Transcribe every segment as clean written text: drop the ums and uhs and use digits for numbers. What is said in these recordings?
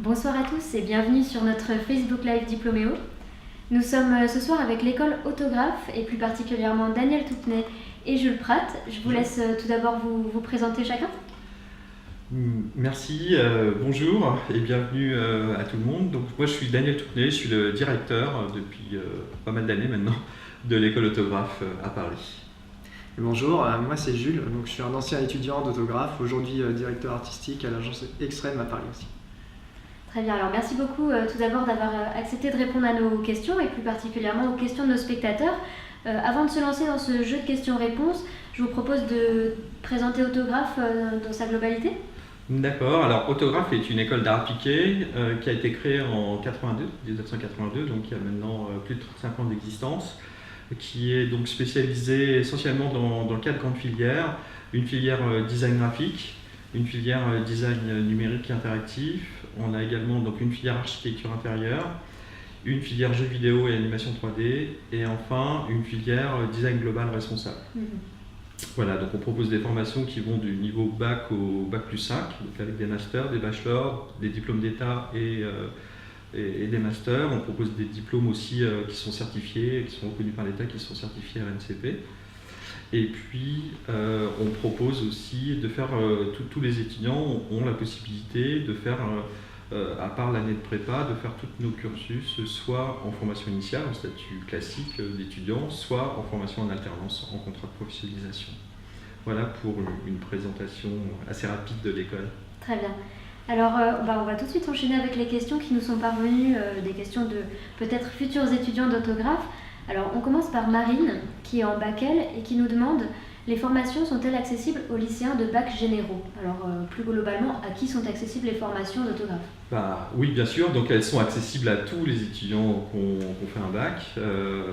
Bonsoir à tous et bienvenue sur notre Facebook Live Diploméo. Nous sommes ce soir avec l'école Autographe et plus particulièrement Daniel Toutenay et Jules Prat. Je vous laisse tout d'abord vous présenter chacun. Merci, bonjour et bienvenue à tout le monde. Donc, moi je suis Daniel Toutenay, je suis le directeur depuis pas mal d'années maintenant de l'école Autographe à Paris. Bonjour, moi c'est Jules, donc je suis un ancien étudiant d'autographe, aujourd'hui directeur artistique à l'agence Extrême à Paris aussi. Très bien, alors merci beaucoup tout d'abord d'avoir accepté de répondre à nos questions et plus particulièrement aux questions de nos spectateurs. Avant de se lancer dans ce jeu de questions-réponses, je vous propose de présenter Autographe dans sa globalité. D'accord, alors Autographe est une école d'art appliqué qui a été créée en 1982, donc il y a maintenant plus de 35 ans d'existence, qui est donc spécialisée essentiellement dans 4 grandes filières. Une filière design graphique, une filière design numérique et interactif. On a également donc une filière architecture intérieure, une filière jeux vidéo et animation 3D, et enfin une filière design global responsable. Voilà, donc on propose des formations qui vont du niveau bac au bac plus 5, donc avec des masters, des bachelors, des diplômes d'état et des masters. On propose des diplômes aussi qui sont certifiés, qui sont reconnus par l'État, qui sont certifiés RNCP. Et puis on propose aussi de faire, tous les étudiants ont la possibilité de faire, à part l'année de prépa, de faire tous nos cursus, soit en formation initiale, en statut classique d'étudiant, soit en formation en alternance, en contrat de professionnalisation. Voilà pour une présentation assez rapide de l'école. Très bien. Alors, on va tout de suite enchaîner avec les questions qui nous sont parvenues, des questions de peut-être futurs étudiants d'autographe. Alors, on commence par Marine, qui est en bac L et qui nous demande: les formations sont-elles accessibles aux lycéens de bac généraux? Alors, plus globalement, à qui sont accessibles les formations d'autographe? Oui, bien sûr. Donc, elles sont accessibles à tous les étudiants qui ont fait un bac,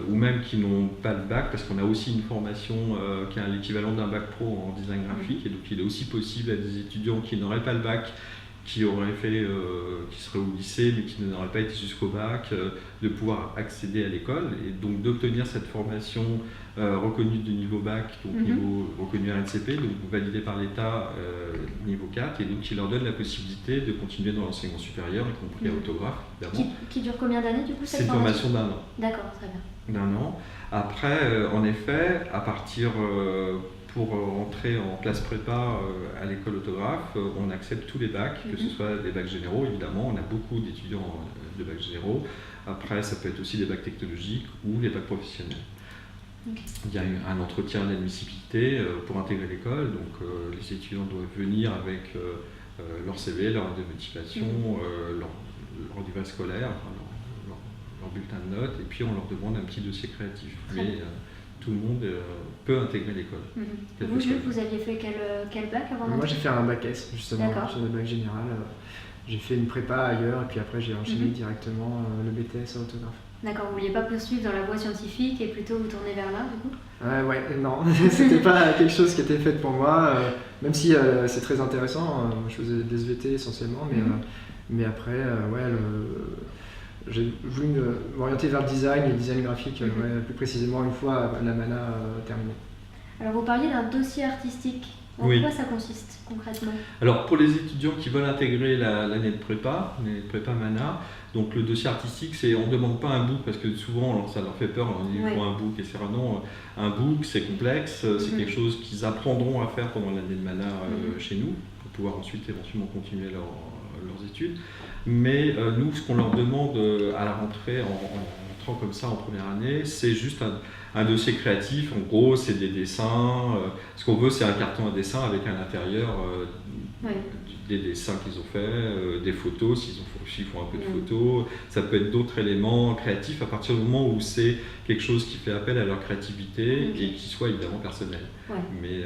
ou même qui n'ont pas de bac, parce qu'on a aussi une formation qui est l'équivalent d'un bac pro en design graphique, et donc il est aussi possible à des étudiants qui n'auraient pas le bac, qui seraient au lycée mais qui n'auraient pas été jusqu'au bac, de pouvoir accéder à l'école et donc d'obtenir cette formation reconnue de niveau bac, donc niveau reconnu RNCP, donc validée par l'État niveau 4, et donc qui leur donne la possibilité de continuer dans l'enseignement supérieur, y compris à autographe, évidemment. Qui dure combien d'années du coup cette formation? C'est une formation d'1 an. D'accord, très bien. D'1 an. Après, en effet, à partir pour entrer en classe prépa à l'école Autographe, on accepte tous les bacs, que ce soit des bacs généraux, évidemment, on a beaucoup d'étudiants de bacs généraux. Après, ça peut être aussi des bacs technologiques ou les bacs professionnels. Il y a un entretien d'admissibilité pour intégrer l'école, donc les étudiants doivent venir avec leur CV, leur lettre de motivation, leur livret scolaire, leur bulletin de notes, et puis on leur demande un petit dossier créatif. Tout le monde peut intégrer l'école. Vous, Jules, vous aviez fait quel bac avant? Moi j'ai fait un bac S justement, j'ai le bac général. J'ai fait une prépa ailleurs et puis après j'ai enchaîné directement le BTS à autographe. D'accord, vous ne vouliez pas poursuivre dans la voie scientifique et plutôt vous tourner vers là du coup? Non, c'était pas quelque chose qui était fait pour moi, même si c'est très intéressant. Je faisais des SVT essentiellement, mais après, j'ai voulu m'orienter vers le design et le design graphique, plus précisément une fois la MANA terminée. Alors vous parliez d'un dossier artistique. En quoi ça consiste concrètement? Alors pour les étudiants qui veulent intégrer l'année de prépa MANA, donc le dossier artistique, on ne demande pas un book parce que souvent ça leur fait peur, on dit il faut un book, etc. Non, un book c'est complexe, c'est quelque chose qu'ils apprendront à faire pendant l'année de MANA chez nous, pour pouvoir ensuite éventuellement continuer leurs études. Mais nous, ce qu'on leur demande à la rentrée, en entrant comme ça en première année, c'est juste un dossier créatif. En gros, c'est des dessins. Ce qu'on veut, c'est un carton à dessin avec à l'intérieur des dessins qu'ils ont fait, des photos, s'ils font un peu de photos. Ça peut être d'autres éléments créatifs à partir du moment où c'est quelque chose qui fait appel à leur créativité et qui soit évidemment personnel. Mais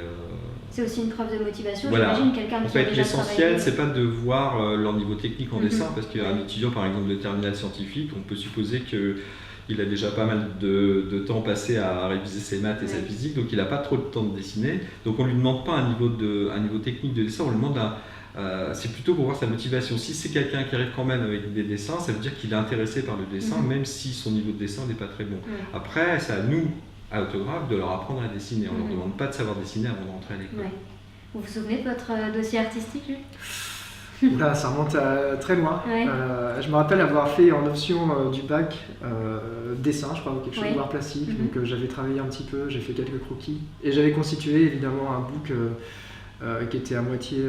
c'est aussi une preuve de motivation, j'imagine, quelqu'un qui a déjà l'essentiel, c'est pas de voir leur niveau technique en dessin, parce qu'un étudiant, par exemple, de terminale scientifique, on peut supposer qu'il a déjà pas mal de temps passé à réviser ses maths et sa physique, donc il n'a pas trop de temps de dessiner. Donc on ne lui demande pas un niveau technique de dessin, on lui demande c'est plutôt pour voir sa motivation. Si c'est quelqu'un qui arrive quand même avec des dessins, ça veut dire qu'il est intéressé par le dessin, même si son niveau de dessin n'est pas très bon. Après, c'est à nous, à Autographe, de leur apprendre à dessiner. On ne leur demande pas de savoir dessiner avant de rentrer à l'école. Vous vous souvenez de votre dossier artistique, Jules? Là, ça remonte à très loin. Ouais. Je me rappelle avoir fait en option du bac dessin, je crois, ou quelque chose, Ouais. ou art plastique. Mhm. Donc j'avais travaillé un petit peu, j'ai fait quelques croquis. Et j'avais constitué évidemment un book qui était à moitié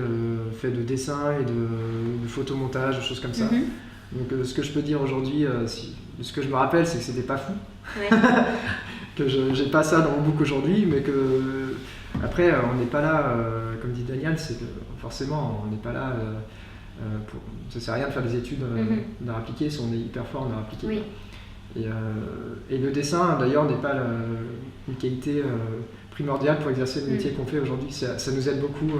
fait de dessins et de photomontage, des choses comme ça. Mhm. Donc ce que je peux dire aujourd'hui, ce que je me rappelle, c'est que c'était pas fou. Ouais. Que j'ai pas ça dans mon book aujourd'hui, mais que après on n'est pas là, comme dit Daniel, c'est que forcément on n'est pas là pour. Ça sert à rien de faire des études d'art appliqué si on est hyper fort en art appliqué. Oui. Et le dessin d'ailleurs n'est pas une qualité primordiale pour exercer le métier qu'on fait aujourd'hui. Ça nous aide beaucoup.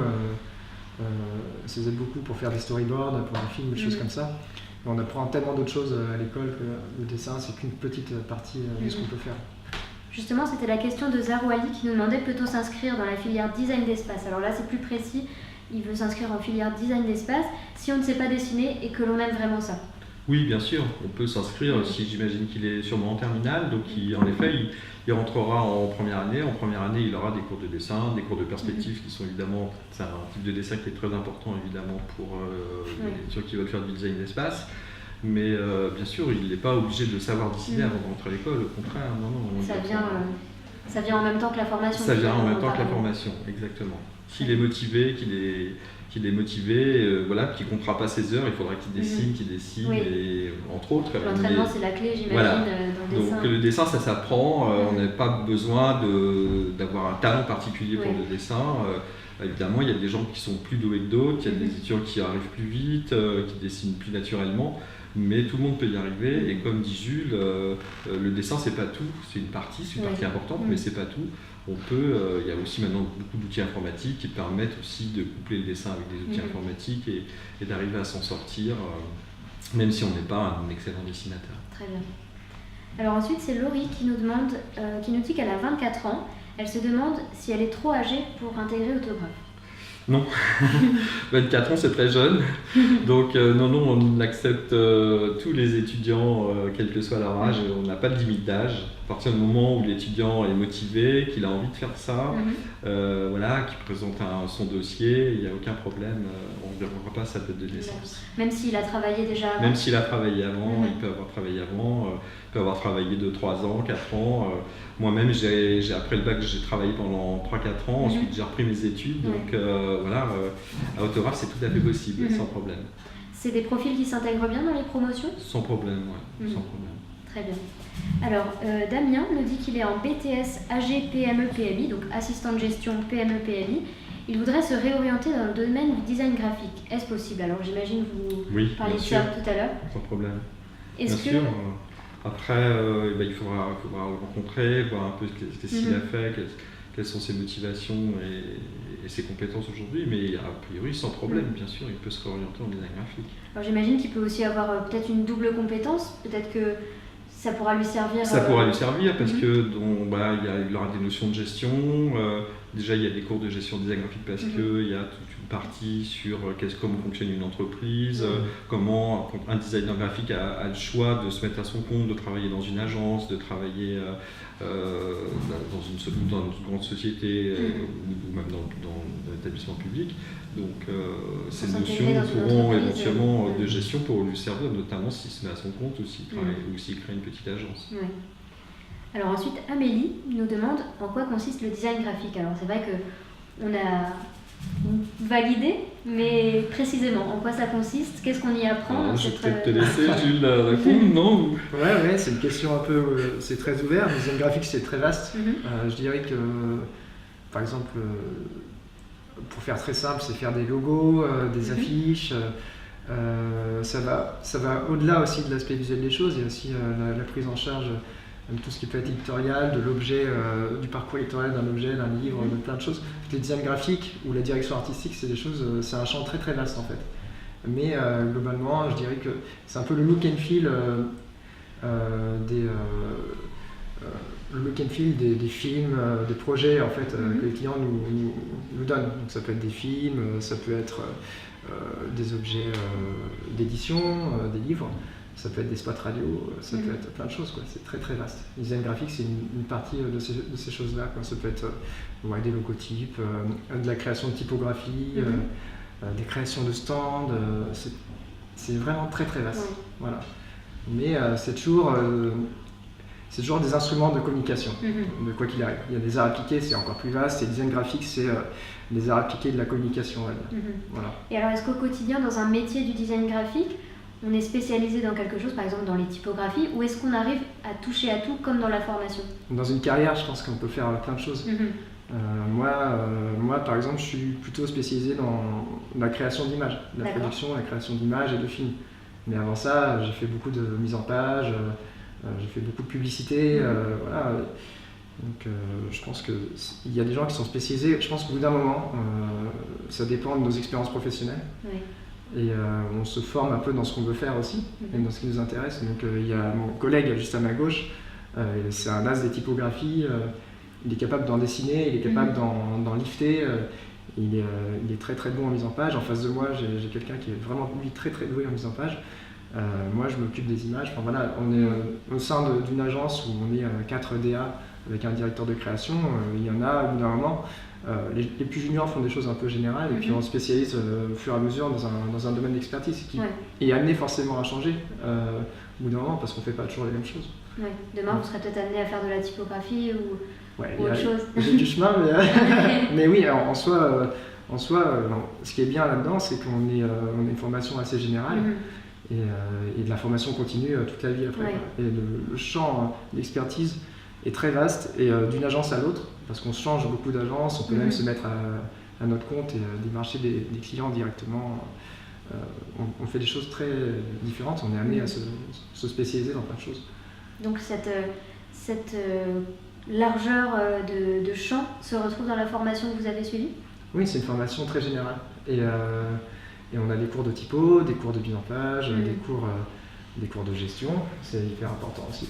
Ça nous aide beaucoup pour faire des storyboards, pour un film, des choses comme ça. Mais on apprend tellement d'autres choses à l'école que le dessin c'est qu'une petite partie de ce qu'on peut faire. Justement, c'était la question de Zarouali qui nous demandait peut-on s'inscrire dans la filière design d'espace. Alors là, c'est plus précis, il veut s'inscrire en filière design d'espace si on ne sait pas dessiner et que l'on aime vraiment ça. Oui, bien sûr, on peut s'inscrire si j'imagine qu'il est sûrement en terminale, donc en effet, il rentrera en première année. En première année, il aura des cours de dessin, des cours de perspective qui sont évidemment, c'est un type de dessin qui est très important évidemment pour ceux qui veulent faire du design d'espace. Mais bien sûr, il n'est pas obligé de savoir dessiner avant de rentrer à l'école, au contraire. Non, ça vient en même temps que la formation. Ça vient en même temps que la formation, exactement. S'il est motivé, qu'il est motivé, voilà, qu'il ne comptera pas ses heures, il faudra qu'il dessine, Oui. et, entre autres. L'entraînement, c'est la clé, j'imagine, voilà. dans le dessin. Donc le dessin, ça s'apprend, on n'a pas besoin d'avoir un talent particulier pour le dessin. Évidemment, il y a des gens qui sont plus doués que d'autres, il y a des étudiants qui arrivent plus vite, qui dessinent plus naturellement, mais tout le monde peut y arriver. Et comme dit Jules, le dessin, c'est pas tout, c'est une partie importante, mais c'est pas tout. On peut, il y a aussi maintenant beaucoup d'outils informatiques qui permettent aussi de coupler le dessin avec des outils informatiques et d'arriver à s'en sortir, même si on n'est pas un excellent dessinateur. Très bien. Alors ensuite, c'est Laurie qui nous demande, qui nous dit qu'elle a 24 ans. Elle se demande si elle est trop âgée pour intégrer Autographe. Non, 24 ans c'est très jeune, donc non, on accepte tous les étudiants, quel que soit leur âge, on n'a pas de limite d'âge. À partir du moment où l'étudiant est motivé, qu'il a envie de faire ça, voilà, qu'il présente son dossier, il n'y a aucun problème, on ne verra pas sa date de naissance. Même s'il a travaillé déjà avant. Même s'il a travaillé avant, il peut avoir travaillé avant, il peut avoir travaillé 2, 3 ans, 4 ans. Moi-même, après le bac, j'ai travaillé pendant 3-4 ans, ensuite j'ai repris mes études, donc voilà, à Autographe, c'est tout à fait possible, sans problème. C'est des profils qui s'intègrent bien dans les promotions ? Sans problème, oui, sans problème. Très bien. Alors, Damien nous dit qu'il est en BTS AG PME PMI, donc assistant de gestion PME PMI. Il voudrait se réorienter dans le domaine du design graphique. Est-ce possible ? Alors, j'imagine que vous parliez de ça tout à l'heure. Sans problème. Bien sûr. Après, il faudra le rencontrer, voir un peu ce qu'il a fait, quelles sont ses motivations et ses compétences aujourd'hui, mais a priori sans problème, bien sûr, il peut se réorienter en design graphique. Alors j'imagine qu'il peut aussi avoir peut-être une double compétence, peut-être que ça pourra lui servir. Ça pourra lui servir parce que il aura des notions de gestion. Déjà, il y a des cours de gestion design graphique parce qu'il y a toute une partie sur comment fonctionne une entreprise, comment un designer graphique a le choix de se mettre à son compte, de travailler dans une agence, de travailler dans une grande société ou même dans un établissement public. Donc ces notions pourront éventuellement de gestion pour lui servir, notamment s'il se met à son compte ou s'il crée une petite agence. Oui. Alors ensuite, Amélie nous demande en quoi consiste le design graphique. Alors c'est vrai qu'on a validé, mais précisément en quoi ça consiste, qu'est-ce qu'on y apprend. Je vais peut-être te laisser Jules répondre, non ? Ouais, c'est une question un peu, c'est très ouvert. Le design graphique c'est très vaste. Je dirais que, par exemple, pour faire très simple, c'est faire des logos, des affiches. Ça va au-delà aussi de l'aspect visuel des choses. Il y a aussi la prise en charge de tout ce qui peut être éditorial, de l'objet, du parcours éditorial d'un objet, d'un livre, de plein de choses. Les designs graphiques ou la direction artistique, c'est un champ très très vaste en fait. Mais globalement, je dirais que c'est un peu le look and feel des films, des projets en fait, que les clients nous donnent. Donc ça peut être des films, ça peut être des objets d'édition, des livres, ça peut être des spots radio, ça peut être plein de choses, quoi. C'est très très vaste. Le design graphique, c'est une partie de ces choses-là, quoi. Ça peut être des logotypes, de la création de typographie, des créations de stands, c'est vraiment très très vaste. Oui. Voilà. Mais c'est toujours des instruments de communication, de quoi qu'il arrive. Il y a des arts appliqués, c'est encore plus vaste, et le design graphique, c'est les arts appliqués de la communication. Voilà. Et alors, est-ce qu'au quotidien, dans un métier du design graphique, on est spécialisé dans quelque chose, par exemple dans les typographies, ou est-ce qu'on arrive à toucher à tout comme dans la formation? Dans une carrière, je pense qu'on peut faire plein de choses. Moi, par exemple, je suis plutôt spécialisé dans la création d'images, la production, la création d'images et de films. Mais avant ça, j'ai fait beaucoup de mise en page, j'ai fait beaucoup de publicité. Voilà. Donc, je pense qu'il y a des gens qui sont spécialisés. Je pense qu'au bout d'un moment, ça dépend de nos expériences professionnelles. Oui. Et on se forme un peu dans ce qu'on veut faire aussi, et dans ce qui nous intéresse. Donc, il y a mon collègue juste à ma gauche, c'est un as des typographies. Il est capable d'en dessiner, il est capable d'en lifter. Il est très très bon en mise en page. En face de moi, j'ai quelqu'un qui est vraiment lui très très doué en mise en page. Moi, je m'occupe des images. Enfin, voilà, on est au sein d'une agence où on est 4 DA avec un directeur de création. Il y en a, au bout d'un moment, les plus juniors font des choses un peu générales et puis on se spécialise au fur et à mesure dans un domaine d'expertise qui est amené forcément à changer au bout d'un moment parce qu'on ne fait pas toujours les mêmes choses. Ouais. Demain, vous serez peut-être amené à faire de la typographie ou autre chose. J'ai du chemin, mais oui, alors, en soi, ce qui est bien là-dedans, c'est qu'on a une formation assez générale et de la formation continue toute la vie après. Et le champ d'expertise est très vaste et d'une agence à l'autre, parce qu'on change beaucoup d'agences, on peut même se mettre à notre compte et démarcher des clients directement. On fait des choses très différentes, on est amené à se spécialiser dans plein de choses. Donc cette largeur de champ se retrouve dans la formation que vous avez suivie? Oui, c'est une formation très générale. Et on a des cours de typo, des cours de mise en page, des cours de gestion, c'est hyper important aussi.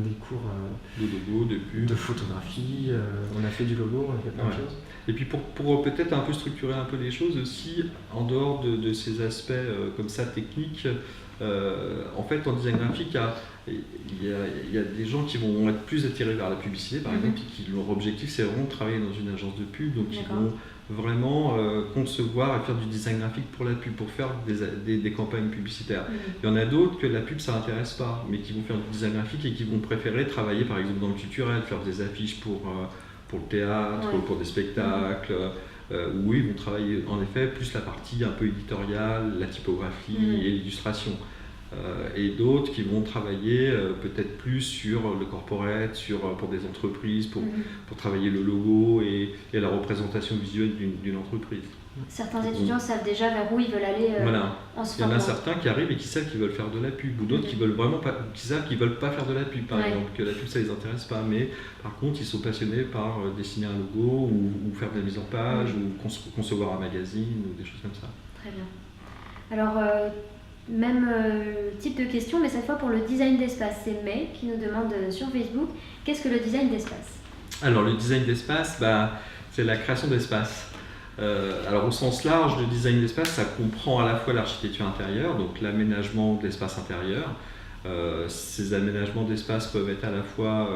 Des cours de logo, de pub, de photographie, on a fait du logo, on a fait plein de choses. Et puis pour peut-être un peu structurer un peu les choses aussi, en dehors de ces aspects comme ça techniques, en fait en design graphique, il y a des gens qui vont être plus attirés vers la publicité par exemple, et qui leur objectif c'est vraiment de travailler dans une agence de pub, donc ils vont vraiment concevoir et faire du design graphique pour la pub, pour faire des campagnes publicitaires. Il y en a d'autres que la pub ça n'intéresse pas, mais qui vont faire du design graphique et qui vont préférer travailler par exemple dans le culturel, faire des affiches pour le théâtre, pour des spectacles, où ils vont travailler en effet plus la partie un peu éditoriale, la typographie et l'illustration. Et d'autres qui vont travailler peut-être plus sur le corporate, pour des entreprises, pour travailler le logo et la représentation visuelle d'une entreprise. Certains étudiants savent déjà vers où ils veulent aller en se formant. Il y en a certains qui arrivent et qui savent qu'ils veulent faire de la pub, ou d'autres qui veulent vraiment pas, qui savent qu'ils veulent pas faire de la pub, par exemple, que la pub ça les intéresse pas, mais par contre ils sont passionnés par dessiner un logo ou faire de la mise en page ou concevoir un magazine ou des choses comme ça. Très bien. Alors même type de question, mais cette fois pour le design d'espace. C'est May qui nous demande sur Facebook, qu'est-ce que le design d'espace? Alors le design d'espace, c'est la création d'espace. Alors au sens large, le design d'espace, ça comprend à la fois l'architecture intérieure, donc l'aménagement de l'espace intérieur. Ces aménagements d'espace peuvent être à la fois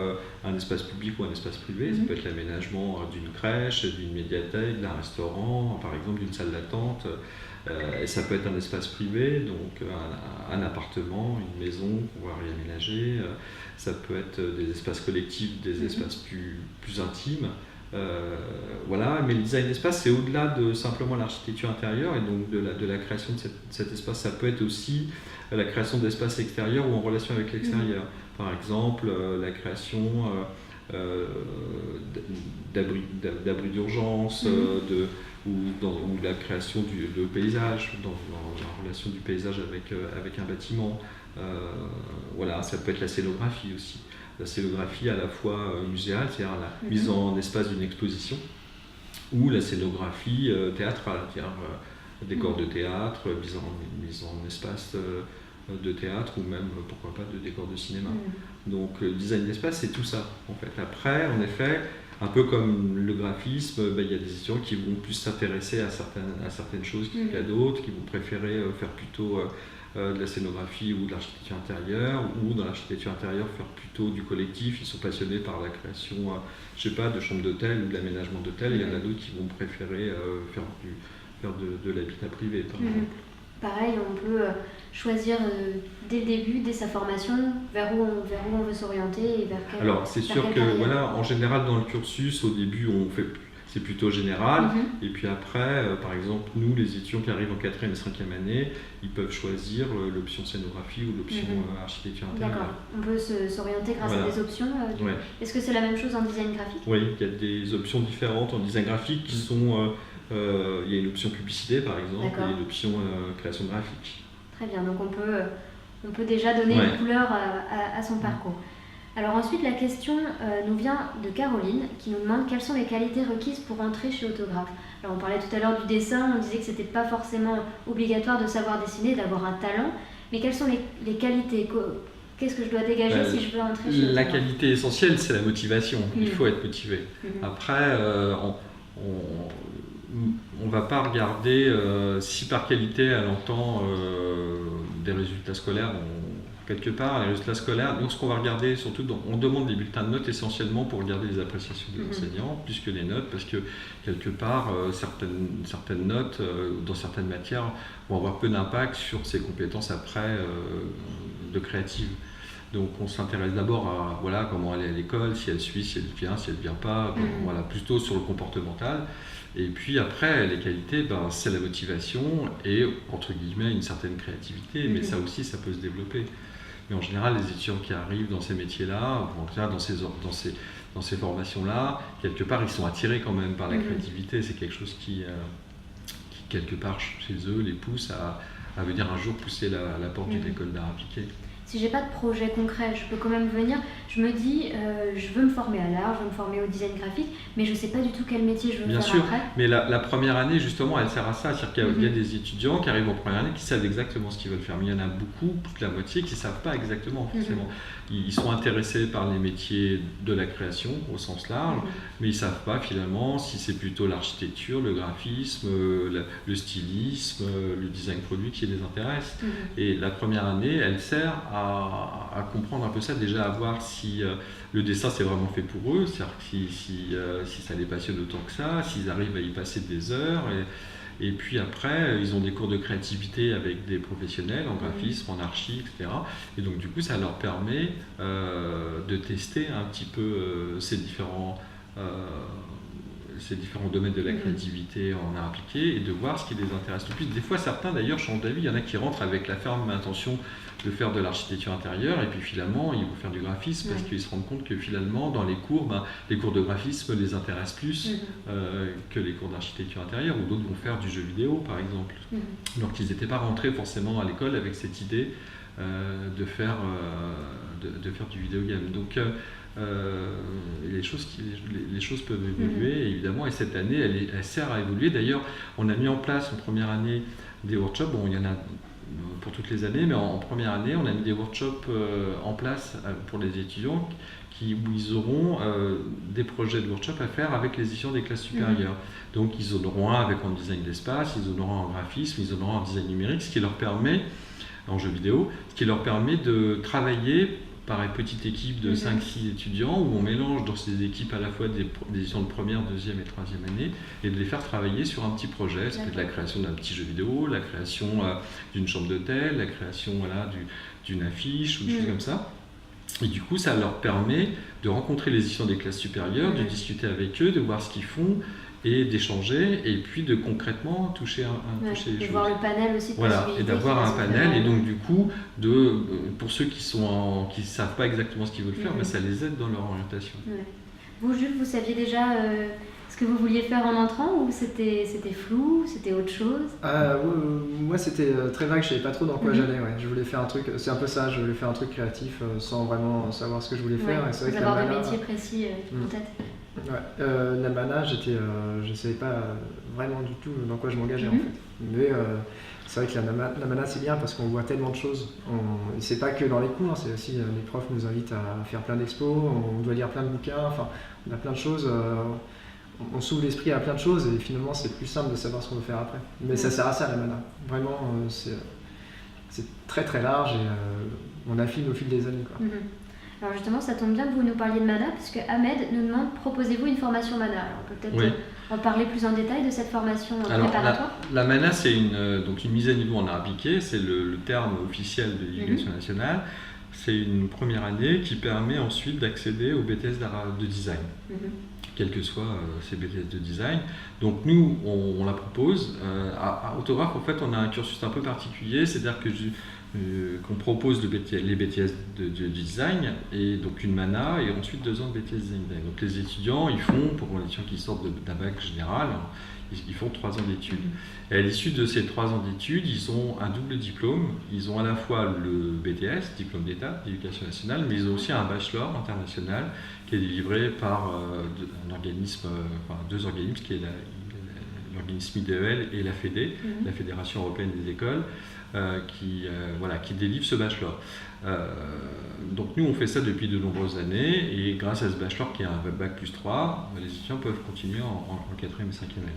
un espace public ou un espace privé. Ça peut être l'aménagement d'une crèche, d'une médiathèque, d'un restaurant, par exemple d'une salle d'attente. Et ça peut être un espace privé, donc un appartement, une maison qu'on va réaménager. Ça peut être des espaces collectifs, des espaces plus intimes. Voilà, mais le design d'espace, c'est au-delà de simplement l'architecture intérieure et donc de la création de cet espace. Ça peut être aussi la création d'espaces extérieurs ou en relation avec l'extérieur. Par exemple, la création d'abris d'urgence, ou la création de paysage, dans la relation du paysage avec un bâtiment. Voilà, ça peut être la scénographie aussi. La scénographie à la fois muséale, c'est-à-dire la mise en espace d'une exposition, ou la scénographie théâtrale, c'est-à-dire décor de théâtre, mise en espace de théâtre, ou même, pourquoi pas, de décor de cinéma. Donc le design d'espace, c'est tout ça, en fait. Après, en effet, un peu comme le graphisme, il y a des étudiants qui vont plus s'intéresser à certaines choses qu'à d'autres, qui vont préférer faire plutôt de la scénographie ou de l'architecture intérieure, ou dans l'architecture intérieure faire plutôt du collectif. Ils sont passionnés par la création, je sais pas, de chambres d'hôtel ou de l'aménagement d'hôtel. Il y en a d'autres qui vont préférer faire faire de l'habitat privé, par exemple. Pareil, on peut choisir dès le début, dès sa formation, vers où on veut s'orienter et vers quelle. Alors c'est sûr que en général dans le cursus, au début c'est plutôt général, et puis après, par exemple, nous les étudiants qui arrivent en 4e et 5e année, ils peuvent choisir l'option scénographie ou l'option architecture intérieure. D'accord, on peut s'orienter grâce à des options. Est-ce que c'est la même chose en design graphique? Oui, il y a des options différentes en design graphique qui sont... il y a une option publicité par exemple et une option création graphique. Très bien, donc on peut déjà donner une couleur à son parcours. Alors ensuite, la question nous vient de Caroline qui nous demande quelles sont les qualités requises pour entrer chez Autographe. Alors on parlait tout à l'heure du dessin, on disait que c'était pas forcément obligatoire de savoir dessiner, d'avoir un talent, mais quelles sont les qualités? Qu'est-ce que je dois dégager si je veux entrer chez Autographe? La qualité essentielle, c'est la motivation. Il faut être motivé. Après, on ne va pas regarder si par qualité elle entend des résultats scolaires. Quelque part, les résultats scolaires, donc ce qu'on va regarder, surtout, on demande des bulletins de notes essentiellement pour regarder les appréciations des enseignants, plus que les notes, parce que quelque part, certaines notes dans certaines matières vont avoir peu d'impact sur ses compétences après de créative. Donc on s'intéresse d'abord à comment elle est à l'école, si elle suit, si elle vient, si elle ne vient pas, plutôt sur le comportemental. Et puis après, les qualités, c'est la motivation et, entre guillemets, une certaine créativité, mais ça aussi, ça peut se développer. Mais en général, les étudiants qui arrivent dans ces métiers-là, en tout cas dans ces formations-là, quelque part, ils sont attirés quand même par la créativité. C'est quelque chose qui, quelque part, chez eux, les pousse à venir un jour pousser la porte d'une école d'art appliqué. Si j'ai pas de projet concret, je peux quand même venir. Je me dis, je veux me former à l'art, je veux me former au design graphique, mais je sais pas du tout quel métier je veux faire après. Bien sûr, mais la première année, justement, elle sert à ça. C'est-à-dire qu'il y a des étudiants qui arrivent en première année qui savent exactement ce qu'ils veulent faire. Mais il y en a beaucoup, plus de la moitié, qui ne savent pas exactement, forcément. Ils sont intéressés par les métiers de la création, au sens large, mais ils ne savent pas, finalement, si c'est plutôt l'architecture, le graphisme, le stylisme, le design produit qui les intéresse. Et la première année, elle sert à comprendre un peu ça, déjà à voir si le dessin c'est vraiment fait pour eux, c'est-à-dire si ça les passionne autant que ça, s'ils arrivent à y passer des heures. Et puis après, ils ont des cours de créativité avec des professionnels en graphisme, en archi, etc. Et donc du coup, ça leur permet de tester un petit peu ces différents domaines de la créativité en art appliqué et de voir ce qui les intéresse le plus. Des fois, certains d'ailleurs changent d'avis. Il y en a qui rentrent avec la ferme intention de faire de l'architecture intérieure et puis finalement, ils vont faire du graphisme parce qu'ils se rendent compte que finalement, dans les cours, les cours de graphisme les intéressent plus que les cours d'architecture intérieure, ou d'autres vont faire du jeu vidéo, par exemple. Donc, ils n'étaient pas rentrés forcément à l'école avec cette idée de faire du vidéogame. Donc, les choses peuvent évoluer évidemment, et cette année elle sert à évoluer. D'ailleurs, on a mis en place en première année des workshops, il y en a pour toutes les années, mais en première année on a mis des workshops en place pour les étudiants où ils auront des projets de workshop à faire avec les étudiants des classes supérieures. Donc ils en auront un en design d'espace, ils en auront en graphisme, ils en auront en design numérique, ce qui leur permet, en jeu vidéo, ce qui leur permet de travailler par une petite équipe de 5-6 étudiants où on mélange dans ces équipes à la fois des étudiants de première, deuxième et troisième année et de les faire travailler sur un petit projet. Ça peut être la création d'un petit jeu vidéo, la création d'une chambre d'hôtel, la création d'une affiche ou des choses comme ça. Et du coup, ça leur permet de rencontrer les étudiants des classes supérieures, de discuter avec eux, de voir ce qu'ils font et d'échanger, et puis de concrètement toucher toucher les choses. De voir le panel aussi. Voilà, et d'avoir un panel, et donc du coup, pour ceux qui ne savent pas exactement ce qu'ils veulent faire, ça les aide dans leur orientation. Vous, Jules, vous saviez déjà ce que vous vouliez faire en entrant, ou c'était flou, c'était autre chose? Moi, c'était très vague, je ne savais pas trop dans quoi j'allais. Je voulais faire un truc, c'est un peu ça, je voulais faire un truc créatif sans vraiment savoir ce que je voulais faire. Et c'est vrai que avoir des métiers précis en tête. La mana, je ne savais pas vraiment du tout dans quoi je m'engageais en fait. Mais c'est vrai que la mana c'est bien parce qu'on voit tellement de choses. Et c'est pas que dans les cours, c'est aussi les profs nous invitent à faire plein d'expos, on doit lire plein de bouquins, enfin on a plein de choses. On s'ouvre l'esprit à plein de choses et finalement c'est plus simple de savoir ce qu'on veut faire après. Mais ça sert à ça la mana. Vraiment, c'est très très large et on affine au fil des années, quoi. Alors justement, ça tombe bien que vous nous parliez de mana, parce que Ahmed nous demande, proposez-vous une formation mana? Alors on peut peut-être en parler plus en détail de cette formation préparatoire? La MANA, c'est donc une mise à niveau en art appliqué, c'est le terme officiel de l'éducation nationale. C'est une première année qui permet ensuite d'accéder au BTS de design, quels que soient ces BTS de design. Donc nous, on la propose. À Autographe, en fait, on a un cursus un peu particulier, c'est-à-dire qu'on propose les BTS de design, et donc une MANA, et ensuite 2 ans de BTS design. Donc les étudiants, pour les étudiants qui sortent d'un bac général, ils font 3 ans d'études. Et à l'issue de ces 3 ans d'études, ils ont un double diplôme. Ils ont à la fois le BTS, diplôme d'État d'éducation nationale, mais ils ont aussi un bachelor international qui est délivré par deux organismes, qui est l'organisme IDEL et la FEDE, la Fédération européenne des écoles, qui délivre ce bachelor. Donc nous, on fait ça depuis de nombreuses années, et grâce à ce bachelor qui est un bac plus 3, les étudiants peuvent continuer en 4e et 5e année.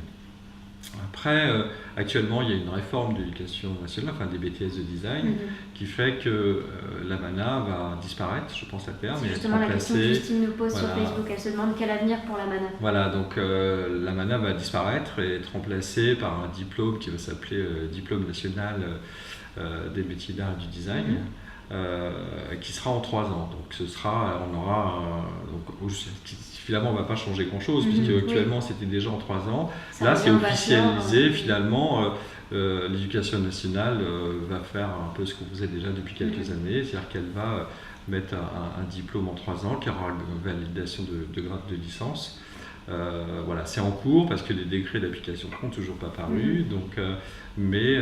Après, actuellement, il y a une réforme de l'éducation nationale, des BTS de design, qui fait que la MANA va disparaître, je pense, à terme. C'est justement la question que Justine nous pose sur Facebook. Elle se demande quel avenir pour la MANA. Voilà, donc la MANA va disparaître et être remplacée par un diplôme qui va s'appeler Diplôme national des métiers d'art et du design. Qui sera en 3 ans. Donc finalement, on ne va pas changer grand-chose, puisque actuellement, c'était déjà en 3 ans. Là, c'est officialisé, finalement. L'éducation nationale va faire un peu ce qu'on faisait déjà depuis quelques années, c'est-à-dire qu'elle va mettre un diplôme en 3 ans, qui aura une validation de grade de licence. C'est en cours parce que les décrets d'application ne sont toujours pas parus, mais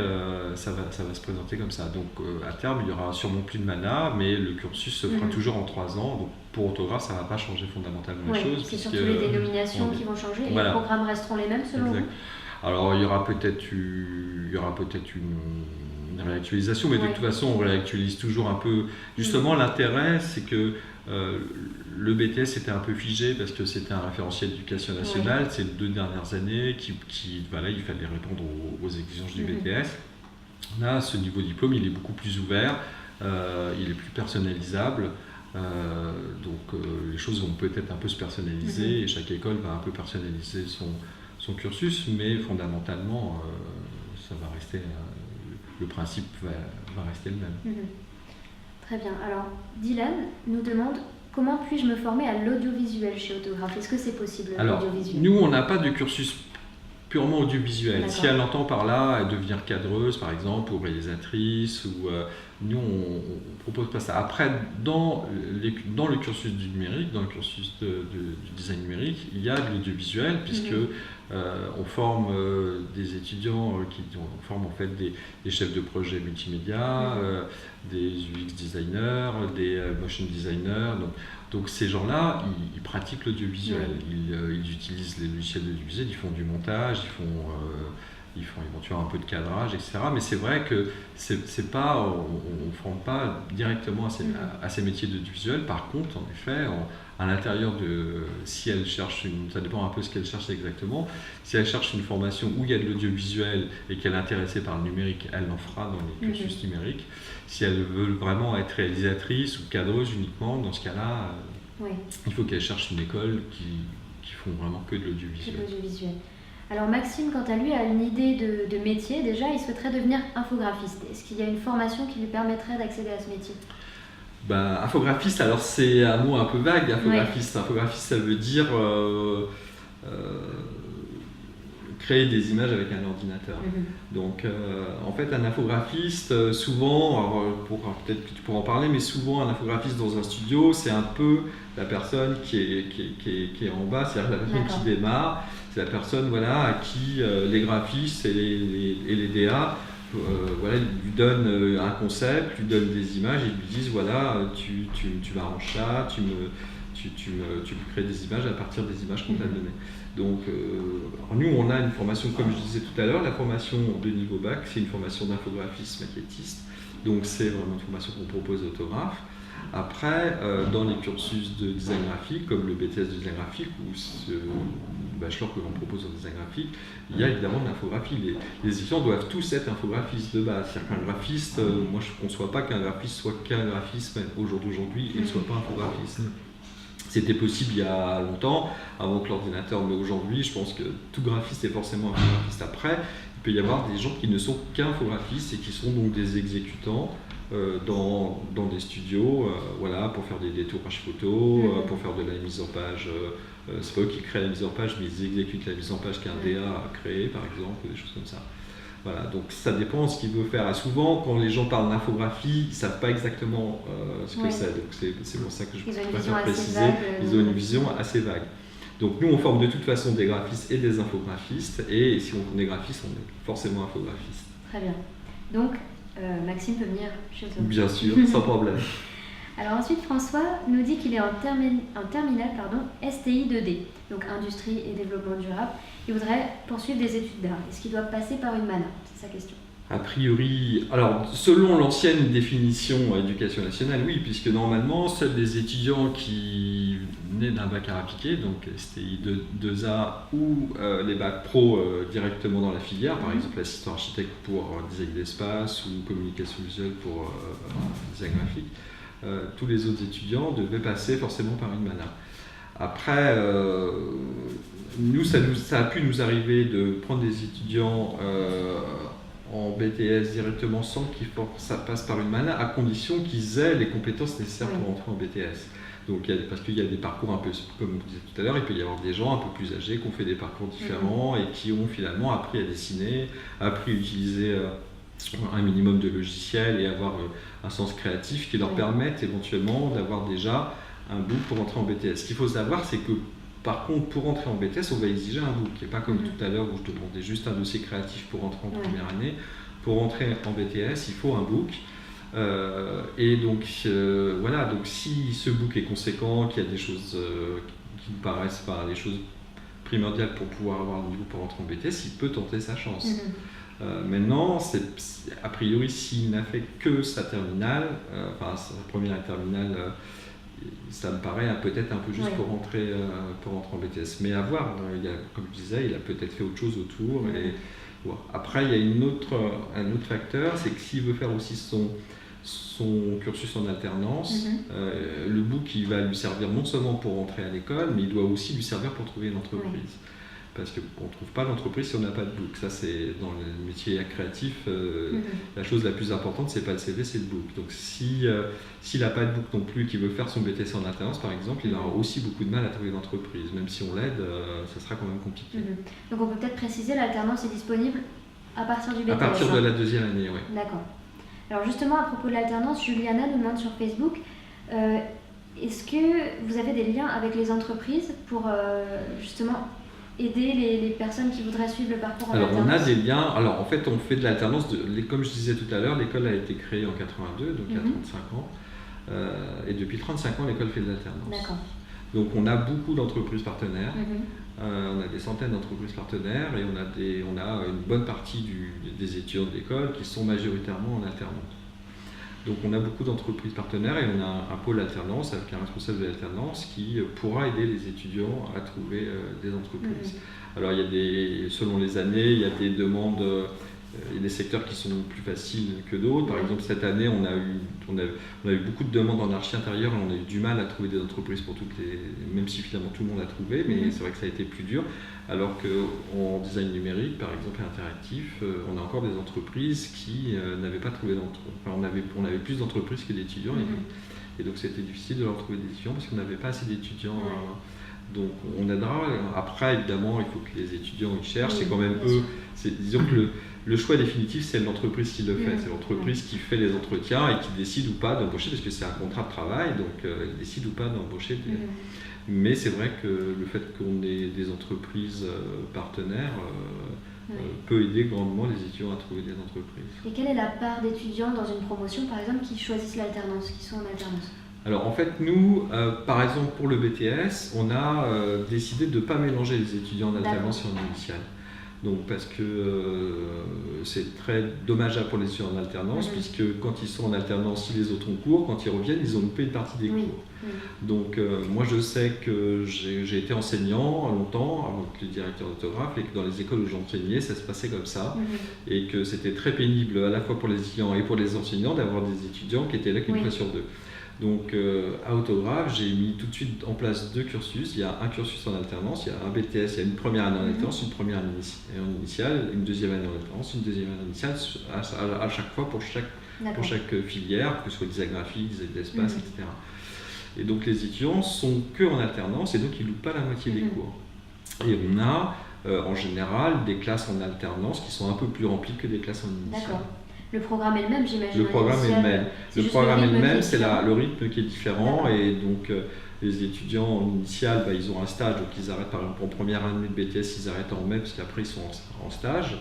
ça va se présenter comme ça. Donc à terme, il n'y aura sûrement plus de MANA, mais le cursus se fera toujours en 3 ans. Donc pour Autographe, ça ne va pas changer fondamentalement les choses. C'est surtout les dénominations qui vont changer, et les programmes resteront les mêmes selon vous? Alors il y aura peut-être une réactualisation, mais de toute façon, on réactualise toujours un peu. Justement, l'intérêt, c'est que le BTS était un peu figé parce que c'était un référentiel d'éducation nationale ces 2 dernières années il fallait répondre aux exigences du BTS. Là, ce niveau diplôme, il est beaucoup plus ouvert, il est plus personnalisable, donc les choses vont peut-être un peu se personnaliser et chaque école va un peu personnaliser son cursus, mais fondamentalement, ça va rester, le principe va rester le même. Très bien. Alors, Dylan nous demande: comment puis-je me former à l'audiovisuel chez Autographe? Est-ce que c'est possible, l'audiovisuel? Nous, on n'a pas de cursus purement audiovisuel. D'accord. Si elle entend par là devenir cadreuse, par exemple, ou réalisatrice, nous, on ne propose pas ça. Après, dans le cursus du numérique, dans le cursus du design numérique, il y a de l'audiovisuel, puisque on forme des étudiants on forme en fait des chefs de projet multimédia, des UX designers, des motion designers. Donc ces gens-là, ils pratiquent l'audiovisuel. Ils utilisent les logiciels d'audiovisuel, ils font du montage, ils font éventuellement un peu de cadrage, etc. Mais c'est vrai que on ne forme pas directement à ces métiers d'audiovisuel. Par contre, en effet, à l'intérieur si elle cherche ça dépend un peu de ce qu'elle cherche exactement. Si elle cherche une formation où il y a de l'audiovisuel et qu'elle est intéressée par le numérique, elle en fera dans les cursus numériques. Si elle veut vraiment être réalisatrice ou cadreuse uniquement, dans ce cas-là, il faut qu'elle cherche une école qui font vraiment que de l'audiovisuel. Alors Maxime, quant à lui, a une idée de métier. Déjà, il souhaiterait devenir infographiste. Est-ce qu'il y a une formation qui lui permettrait d'accéder à ce métier? Infographiste, alors c'est un mot un peu vague, infographiste. Infographiste, ça veut dire créer des images avec un ordinateur. Donc en fait, un infographiste, souvent, peut-être que tu pourras en parler, mais souvent un infographiste dans un studio, c'est un peu la personne qui est en bas, c'est-à-dire la personne qui démarre, c'est la personne à qui les graphistes et les DA lui donnent un concept, lui donnent des images et lui disent tu m'arranges ça, tu me crées des images à partir des images qu'on t'a données. Donc nous on a une formation, comme je disais tout à l'heure, la formation de niveau bac, c'est une formation d'infographiste maquettiste, donc c'est vraiment une formation qu'on propose à Autographe. Après, dans les cursus de design graphique, comme le BTS de design graphique ou ce bachelor que l'on propose en design graphique, il y a évidemment de l'infographie. Les étudiants doivent tous être infographistes de base. C'est-à-dire qu'un graphiste, moi je ne conçois pas qu'un graphiste soit qu'un graphiste, mais au jour d'aujourd'hui, il ne soit pas infographiste. C'était possible il y a longtemps, avant que l'ordinateur, mais aujourd'hui, je pense que tout graphiste est forcément infographiste. Après, il peut y avoir des gens qui ne sont qu'infographistes et qui sont donc des exécutants dans des studios, voilà, pour faire des détourages photos, pour faire de la mise en page. C'est pas eux qui créent la mise en page, mais ils exécutent la mise en page qu'un DA a créé, par exemple, ou des choses comme ça. Voilà, donc ça dépend de ce qu'il veut faire. Et souvent, quand les gens parlent d'infographie, ils ne savent pas exactement ce que c'est. Donc c'est pour ça que je préfère préciser. Ils ont une vision assez vague. Donc nous, on forme de toute façon des graphistes et des infographistes. Et si on est graphiste, on est forcément infographiste. Très bien. Donc, Maxime peut venir chez toi. Bien sûr, sans problème. Alors ensuite, François nous dit qu'il est en terminale STI 2D, donc Industrie et Développement Durable. Il voudrait poursuivre des études d'art. Est-ce qu'il doit passer par une MANA? C'est sa question. A priori, alors selon l'ancienne définition éducation nationale, oui, puisque normalement, seuls les étudiants qui venaient d'un bac art appliqué, donc STI 2A ou les bacs pro directement dans la filière, par exemple assistant architecte pour design d'espace ou communication visuelle pour design graphique, tous les autres étudiants devaient passer forcément par une MANA. Après, nous, ça a pu nous arriver de prendre des étudiants en BTS directement sans ça passe par une MANA, à condition qu'ils aient les compétences nécessaires pour entrer en BTS. Donc, parce qu'il y a des parcours un peu, comme vous disiez tout à l'heure, il peut y avoir des gens un peu plus âgés qui ont fait des parcours différents et qui ont finalement appris à dessiner, appris à utiliser un minimum de logiciels et avoir un sens créatif qui leur permettent éventuellement d'avoir déjà un book pour entrer en BTS. Ce qu'il faut savoir, c'est que par contre, pour entrer en BTS, on va exiger un book. Et pas comme tout à l'heure où je demandais juste un dossier créatif pour entrer en première année. Pour entrer en BTS, il faut un book. Et donc, voilà, donc si ce book est conséquent, qu'il y a des choses qui ne paraissent pas les choses primordiales pour pouvoir avoir un niveau pour entrer en BTS, il peut tenter sa chance. Maintenant, a priori, s'il n'a fait que sa terminale, enfin sa première terminale, ça me paraît peut-être un peu juste pour rentrer en BTS. Mais à voir, comme je disais, il a peut-être fait autre chose autour. Et, voilà. Après, il y a un autre facteur, c'est que s'il veut faire aussi son cursus en alternance, le book il va lui servir non seulement pour rentrer à l'école, mais il doit aussi lui servir pour trouver une entreprise. Parce qu'on ne trouve pas d'entreprise si on n'a pas de book. Ça, c'est dans le métier créatif, la chose la plus importante, c'est pas le CV, c'est le book. Donc, s'il n'a pas de book non plus, qu'il veut faire son BTS en alternance, par exemple, il aura aussi beaucoup de mal à trouver une entreprise. Même si on l'aide, ça sera quand même compliqué. Donc, on peut peut-être préciser, l'alternance est disponible à partir du BTS. À partir de la deuxième année, oui. D'accord. Alors, justement, à propos de l'alternance, Juliana nous demande sur Facebook, est-ce que vous avez des liens avec les entreprises pour justement aider les personnes qui voudraient suivre le parcours en alternance? Alors on a des liens, alors en fait on fait de l'alternance, comme je disais tout à l'heure, l'école a été créée en 82, donc il y a 35 ans, et depuis 35 ans l'école fait de l'alternance. D'accord. Donc on a beaucoup d'entreprises partenaires, on a des centaines d'entreprises partenaires et on a une bonne partie des étudiants de l'école qui sont majoritairement en alternance. Donc on a beaucoup d'entreprises partenaires et on a un pôle alternance avec un responsable de l'alternance qui pourra aider les étudiants à trouver des entreprises. Alors selon les années, il y a des demandes, il y a des secteurs qui sont plus faciles que d'autres. Par exemple, cette année, on a eu beaucoup de demandes en archi intérieur et on a eu du mal à trouver des entreprises pour même si finalement tout le monde a trouvé, mais c'est vrai que ça a été plus dur. Alors qu'en design numérique, par exemple, et interactif, on a encore des entreprises qui n'avaient pas trouvé d'entreprise. Enfin, on avait plus d'entreprises que d'étudiants et donc c'était difficile de leur trouver des étudiants parce qu'on n'avait pas assez d'étudiants. Donc on aidera. Après, évidemment, il faut que les étudiants y cherchent. C'est quand même eux. Disons que le choix définitif, c'est l'entreprise qui le fait. C'est l'entreprise qui fait les entretiens et qui décide ou pas d'embaucher, parce que c'est un contrat de travail, donc il décide ou pas d'embaucher. Mais c'est vrai que le fait qu'on ait des entreprises partenaires peut aider grandement les étudiants à trouver des entreprises. Et quelle est la part d'étudiants dans une promotion, par exemple, qui choisissent l'alternance, qui sont en alternance? Alors en fait, nous, par exemple pour le BTS, on a décidé de ne pas mélanger les étudiants en alternance et en initiale. Donc parce que c'est très dommageable pour les étudiants en alternance, puisque quand ils sont en alternance, si les autres ont cours, quand ils reviennent, ils ont loupé une partie des cours. Donc moi je sais que j'ai été enseignant longtemps avec le directeur d'autographe et que dans les écoles où j'enseignais, ça se passait comme ça et que c'était très pénible à la fois pour les étudiants et pour les enseignants d'avoir des étudiants qui étaient là qu'une fois sur deux. Donc à Autographe, j'ai mis tout de suite en place 2 cursus. Il y a un cursus en alternance, il y a un BTS, il y a une première année en alternance, une première année en initiale, une deuxième année en alternance, une deuxième année initiale, à chaque fois pour chaque filière, que ce soit design graphique, design d'espace, etc. Et donc les étudiants sont que en alternance et donc ils ne loupent pas la moitié des cours. Et on a en général des classes en alternance qui sont un peu plus remplies que des classes en initiale. D'accord. Le programme est le même, j'imagine. Le programme est le même. Le programme est le même, c'est le rythme qui est différent. Et donc, les étudiants en initiale, ils ont un stage, donc ils arrêtent par exemple en première année de BTS, ils arrêtent en mai parce qu'après ils sont en stage.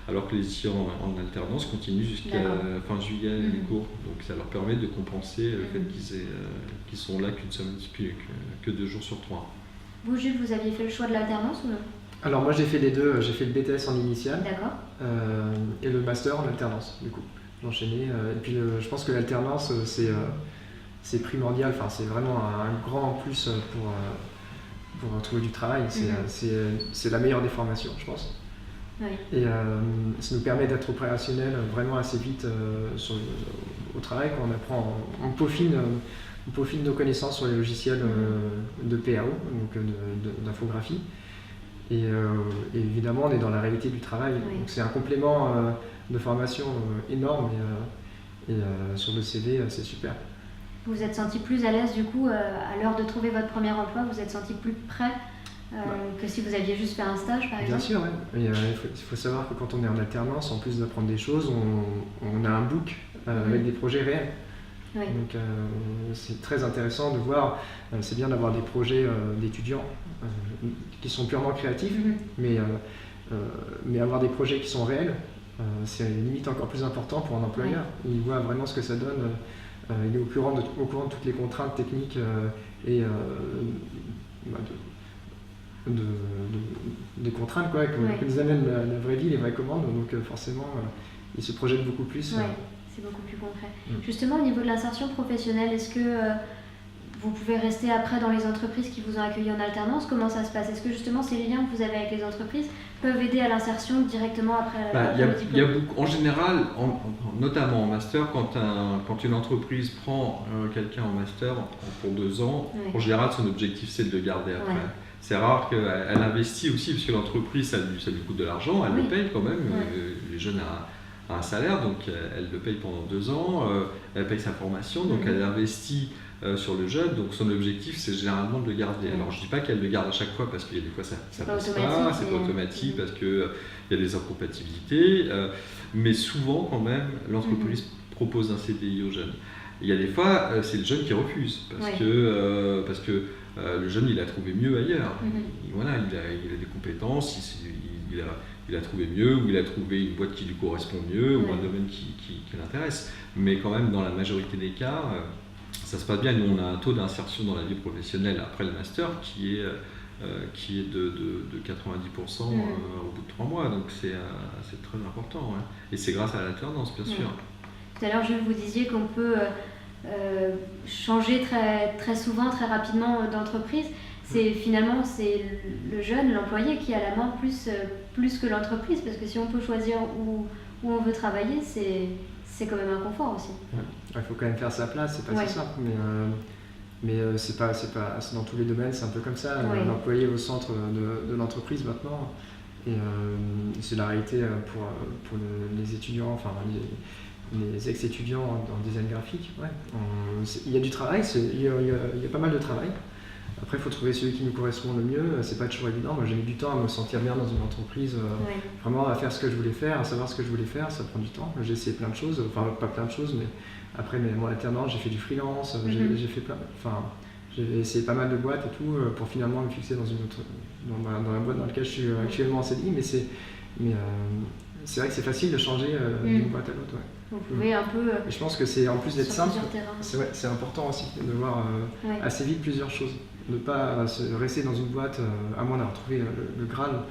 Alors que les étudiants en alternance continuent jusqu'à fin juillet les cours. Donc, ça leur permet de compenser le fait qu'ils sont là qu'une semaine, que 2 jours sur 3. Vous, Jules, vous aviez fait le choix de l'alternance ou non? Alors moi j'ai fait les deux, j'ai fait le BTS en initial et le master en alternance du coup. J'ai enchaîné et puis je pense que l'alternance c'est primordial, enfin c'est vraiment un grand plus pour trouver du travail, c'est la meilleure des formations je pense. Oui. Et ça nous permet d'être opérationnel vraiment assez vite au travail quand on apprend, on peaufine nos connaissances sur les logiciels de PAO, donc d'infographie. Et évidemment, on est dans la réalité du travail. Oui. Donc c'est un complément de formation énorme et sur le CV, c'est super. Vous vous êtes senti plus à l'aise du coup à l'heure de trouver votre premier emploi? Vous êtes senti plus prêt que si vous aviez juste fait un stage par exemple? Bien sûr, oui. Il faut savoir que quand on est en alternance, en plus d'apprendre des choses, on a un book avec des projets réels. Oui. Donc c'est très intéressant de voir, c'est bien d'avoir des projets d'étudiants qui sont purement créatifs, mais avoir des projets qui sont réels, c'est limite encore plus important pour un employeur. Il voit vraiment ce que ça donne, il est au courant de toutes les contraintes techniques et des contraintes que nous amène la vraie vie, les vraies commandes, donc forcément il se projette beaucoup plus. C'est beaucoup plus concret. Justement, au niveau de l'insertion professionnelle, est-ce que vous pouvez rester après dans les entreprises qui vous ont accueilli en alternance? Comment ça se passe? Est-ce que justement ces liens que vous avez avec les entreprises peuvent aider à l'insertion directement après le diplôme? Il y a beaucoup, en général, notamment en master, quand une entreprise prend quelqu'un en master pour 2 ans, en général son objectif c'est de le garder après. C'est rare qu'elle investit aussi, parce que l'entreprise ça lui coûte de l'argent, elle le paye quand même, les jeunes a un salaire, donc elle le paye pendant 2 ans, elle paye sa formation, donc elle investit sur le jeune, donc son objectif c'est généralement de le garder. Alors je ne dis pas qu'elle le garde à chaque fois parce qu'il y a des fois ça passe pas, c'est pas automatique parce qu'il y a des incompatibilités, mais souvent quand même l'entreprise propose un CDI aux jeunes. Il y a des fois c'est le jeune qui refuse parce que le jeune il a trouvé mieux ailleurs. Voilà, il a des compétences, il a trouvé mieux, ou il a trouvé une boîte qui lui correspond mieux, ou un domaine qui l'intéresse. Mais quand même, dans la majorité des cas, ça se passe bien. Nous, on a un taux d'insertion dans la vie professionnelle après le master qui est de 90% au bout de 3 mois. Donc c'est très important. Hein. Et c'est grâce à l'alternance, bien sûr. Tout à l'heure, je vous disiez qu'on peut changer très, très souvent, très rapidement d'entreprise. Finalement, c'est le jeune, l'employé qui a la main plus que l'entreprise, parce que si on peut choisir où on veut travailler, c'est quand même un confort aussi. Il faut quand même faire sa place, c'est pas si simple, mais c'est pas dans tous les domaines, c'est un peu comme ça. L'employé est au centre de l'entreprise maintenant, et c'est la réalité pour les étudiants, enfin les ex-étudiants en design graphique. Il y a du travail, il y a pas mal de travail. Après, il faut trouver celui qui nous correspond le mieux. C'est pas toujours évident. Moi, j'ai mis du temps à me sentir bien dans une entreprise, vraiment à faire ce que je voulais faire, à savoir ce que je voulais faire. Ça prend du temps. J'ai essayé plein de choses, enfin pas plein de choses, mais après mon alternance, j'ai fait du freelance, j'ai fait j'ai essayé pas mal de boîtes et tout pour finalement me fixer dans la boîte dans laquelle je suis actuellement en CDI. Mais c'est vrai que c'est facile de changer d'une boîte à l'autre. Vous pouvez un peu. Je pense que c'est en plus d'être simple, c'est important aussi de voir assez vite plusieurs choses. Ne pas rester dans une boîte à moins d'avoir trouvé le Graal.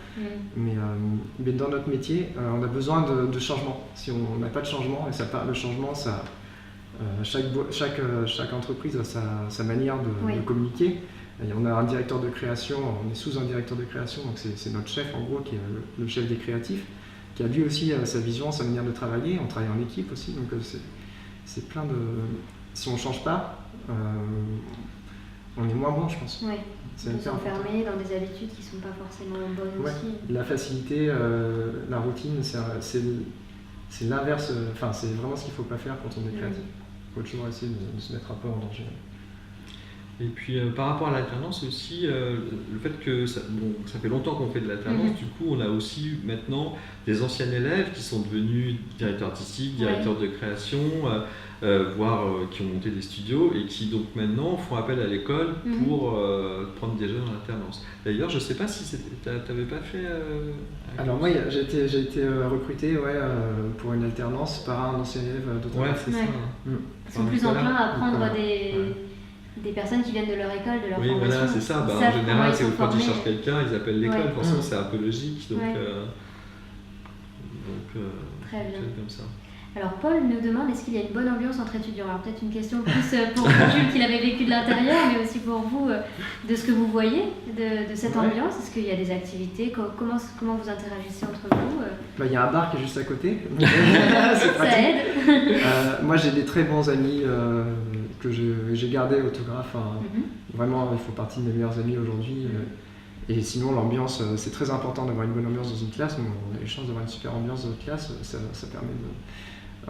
Mais dans notre métier, on a besoin de changement. Si on n'a pas de changement, et le changement, chaque entreprise a sa manière de communiquer. Et on a un directeur de création, on est sous un directeur de création, donc c'est notre chef en gros qui est le chef des créatifs, qui a lui aussi sa vision, sa manière de travailler. On travaille en équipe aussi, donc c'est plein si on ne change pas, on est moins bon, je pense. Oui, C'est de hyper important. s'enfermer dans des habitudes qui ne sont pas forcément bonnes Ouais. aussi. La facilité, la routine, c'est l'inverse, enfin c'est vraiment ce qu'il ne faut pas faire quand on est créatif. Il faut toujours essayer de se mettre un peu en danger. Et puis par rapport à l'alternance aussi, le fait que ça fait longtemps qu'on fait de l'alternance, du coup on a aussi maintenant des anciens élèves qui sont devenus directeurs artistiques, directeurs de création, voire qui ont monté des studios et qui donc maintenant font appel à l'école pour prendre des jeunes en alternance. D'ailleurs je ne sais pas si tu n'avais pas fait... Alors moi j'ai été recruté pour une alternance par un ancien élève d'autres. Ouais, c'est ça. Ils sont plus enclins à prendre des personnes qui viennent de leur école, de leur formation. Oui, voilà, c'est ça. En général, c'est quand ils cherchent quelqu'un, ils appellent l'école. Forcément, c'est un peu logique. Donc, très bien. Comme ça. Alors, Paul nous demande est-ce qu'il y a une bonne ambiance entre étudiants? Alors, peut-être une question plus pour Jules qui l'avait vécu de l'intérieur, mais aussi pour vous, de ce que vous voyez de cette ambiance. Est-ce qu'il y a des activités? Comment vous interagissez entre vous? Il y a un bar qui est juste à côté. C'est pratique. Ça aide. Moi, j'ai des très bons amis que j'ai gardés autographes. Vraiment, ils font partie de mes meilleurs amis aujourd'hui. Et sinon, l'ambiance, c'est très important d'avoir une bonne ambiance dans une classe. On a les chances d'avoir une super ambiance dans notre classe. Ça permet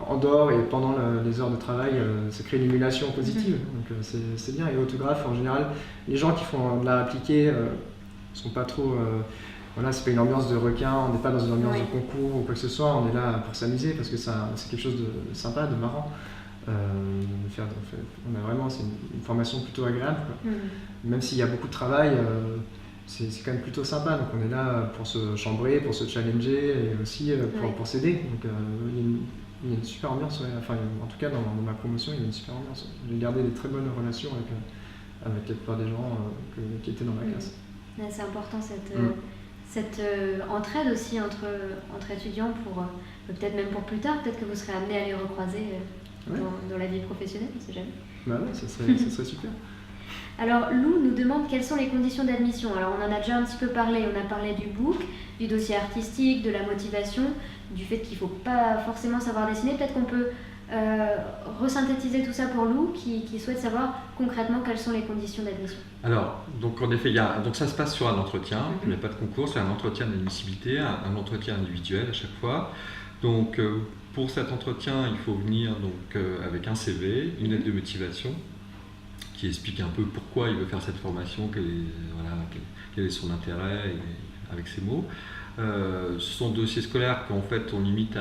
en dehors et pendant les heures de travail, ça crée une émulation positive. Donc c'est bien. Et autographe, en général, les gens qui font de l'art appliqué sont pas trop... voilà, c'est pas une ambiance de requin, on n'est pas dans une ambiance de concours ou quoi que ce soit. On est là pour s'amuser parce que c'est quelque chose de sympa, de marrant. On a vraiment, c'est une formation plutôt agréable, quoi. Même s'il y a beaucoup de travail, c'est quand même plutôt sympa. Donc on est là pour se chambrer, pour se challenger et aussi pour s'aider. Donc il y a une super ambiance. Enfin, en tout cas dans ma promotion, il y a une super ambiance. J'ai gardé des très bonnes relations avec la plupart des gens qui étaient dans ma classe. C'est important cette entraide aussi entre étudiants pour peut-être même pour plus tard. Peut-être que vous serez amenés à les recroiser. Dans la vie professionnelle, on ne sait jamais. Bah ouais, ça serait super. Alors Lou nous demande quelles sont les conditions d'admission. Alors on en a déjà un petit peu parlé, on a parlé du book, du dossier artistique, de la motivation, du fait qu'il ne faut pas forcément savoir dessiner. Peut-être qu'on peut resynthétiser tout ça pour Lou qui souhaite savoir concrètement quelles sont les conditions d'admission. Alors, donc en effet, donc ça se passe sur un entretien, il n'y a pas de concours, c'est un entretien d'admissibilité, un entretien individuel à chaque fois. Donc pour cet entretien, il faut venir donc, avec un CV, une lettre de motivation qui explique un peu pourquoi il veut faire cette formation, quel est son intérêt avec ces mots. Son dossier scolaire qu'en fait on limite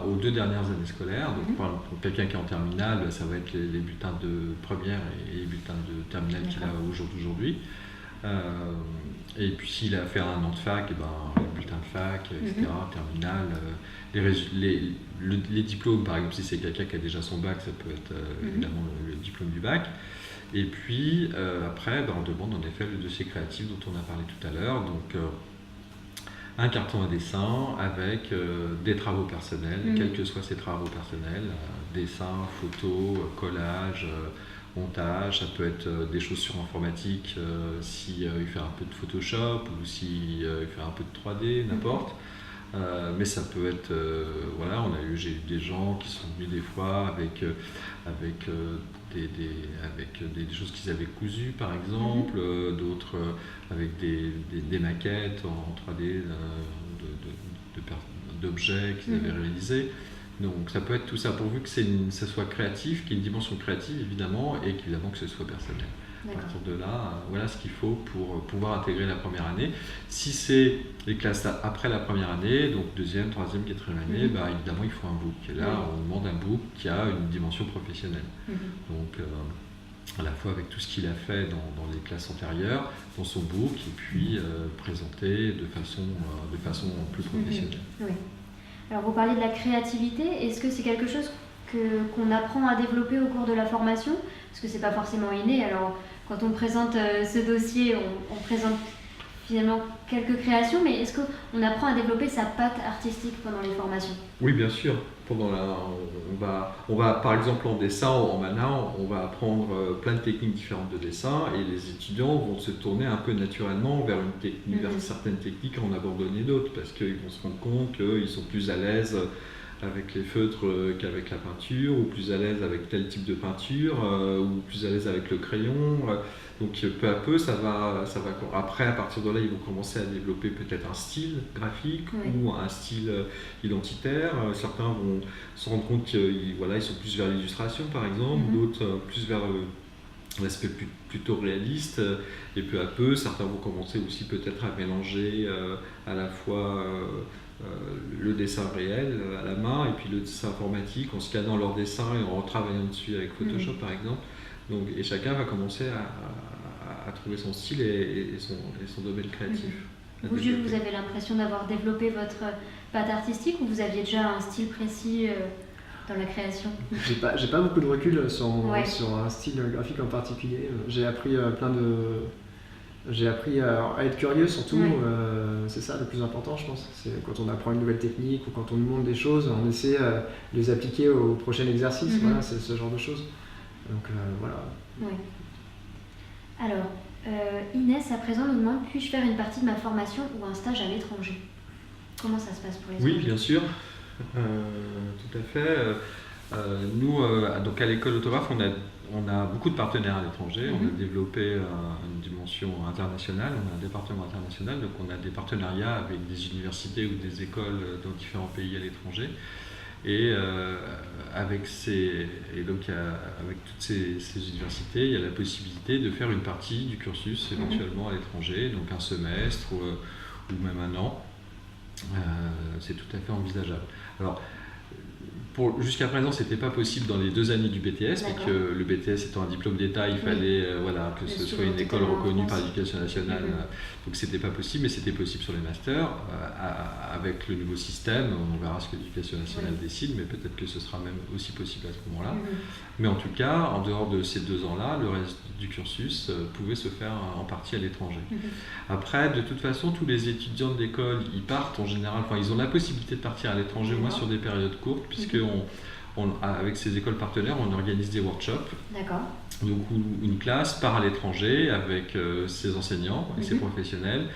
aux 2 dernières années scolaires. Donc pour quelqu'un qui est en terminale, ça va être les bulletins de première et les bulletins de terminale qu'il a au jour d'aujourd'hui. Et puis s'il a fait un an de fac, les bulletins de fac, etc., terminale, les diplômes, par exemple, si c'est quelqu'un qui a déjà son bac, ça peut être évidemment le diplôme du bac. Et puis après, on demande en effet le dossier créatif dont on a parlé tout à l'heure. Donc un carton à dessin avec des travaux personnels, quels que soient ces travaux personnels, dessin, photo, collage, montage, ça peut être des choses sur informatique si il fait un peu de Photoshop ou si il fait un peu de 3D, n'importe. Mais ça peut être, j'ai eu des gens qui sont venus des fois avec des choses qu'ils avaient cousues par exemple, d'autres avec des maquettes en 3D d'objets qu'ils avaient réalisés. Donc ça peut être tout ça pourvu que ça soit créatif, qu'il y ait une dimension créative évidemment et qu'évidemment que ce soit personnel. À partir de là, voilà ce qu'il faut pour pouvoir intégrer la première année. Si c'est les classes après la première année, donc deuxième, troisième, quatrième année, évidemment il faut un book. Et là, on demande un book qui a une dimension professionnelle. Donc à la fois avec tout ce qu'il a fait dans les classes antérieures, dans son book, et puis présenté de façon plus professionnelle. Oui. Alors vous parliez de la créativité, est-ce que c'est quelque chose qu'on apprend à développer au cours de la formation? Parce que c'est pas forcément inné. Alors quand on présente ce dossier, on présente finalement quelques créations, mais est-ce qu'on apprend à développer sa patte artistique pendant les formations? Oui, bien sûr. On va par exemple en dessin, en mana, on va apprendre plein de techniques différentes de dessin et les étudiants vont se tourner un peu naturellement vers certaines techniques en abandonner d'autres parce qu'ils vont se rendre compte qu'ils sont plus à l'aise avec les feutres qu'avec la peinture, ou plus à l'aise avec tel type de peinture, ou plus à l'aise avec le crayon. Donc peu à peu, ça va. Après, à partir de là, ils vont commencer à développer peut-être un style graphique ou un style identitaire. Certains vont se rendre compte qu'ils sont plus vers l'illustration, par exemple, d'autres plus vers l'aspect plutôt réaliste. Et peu à peu, certains vont commencer aussi peut-être à mélanger à la fois le dessin réel à la main et puis le dessin informatique en scannant leur dessin et en retravaillant dessus avec Photoshop, par exemple. Donc, et chacun va commencer à trouver son style et son domaine créatif. Vous, Jules, vous avez l'impression d'avoir développé votre patte artistique ou vous aviez déjà un style précis dans la création? J'ai pas beaucoup de recul sur un style graphique en particulier. J'ai appris à être curieux surtout, c'est ça le plus important, je pense. C'est quand on apprend une nouvelle technique ou quand on nous montre des choses, on essaie de les appliquer au prochain exercice. Voilà, c'est ce genre de choses. Donc voilà. Oui. Alors, Inès à présent nous demande: puis-je faire une partie de ma formation ou un stage à l'étranger? Comment ça se passe pour les étrangers? Oui, bien sûr, tout à fait. Nous, donc à l'école Autographe, on a beaucoup de partenaires à l'étranger. On a développé une dimension internationale, on a un département international, donc on a des partenariats avec des universités ou des écoles dans différents pays à l'étranger. Et avec toutes ces universités, il y a la possibilité de faire une partie du cursus éventuellement à l'étranger, donc un semestre ou même un an. C'est tout à fait envisageable. Alors, jusqu'à présent, ce n'était pas possible dans les 2 années du BTS, mais que le BTS étant un diplôme d'État, il fallait que ce soit une école reconnue par l'Éducation nationale. Donc ce n'était pas possible, mais c'était possible sur les masters. Avec le nouveau système, on verra ce que l'Éducation nationale décide, mais peut-être que ce sera même aussi possible à ce moment-là. Mais en tout cas, en dehors de ces 2 ans-là, le reste du cursus pouvait se faire en partie à l'étranger. Après, de toute façon, tous les étudiants de l'école, ils partent en général, ils ont la possibilité de partir à l'étranger, au moins sur des périodes courtes, puisque avec ces écoles partenaires, on organise des workshops. D'accord. Donc où une classe part à l'étranger avec ses enseignants et ses professionnels.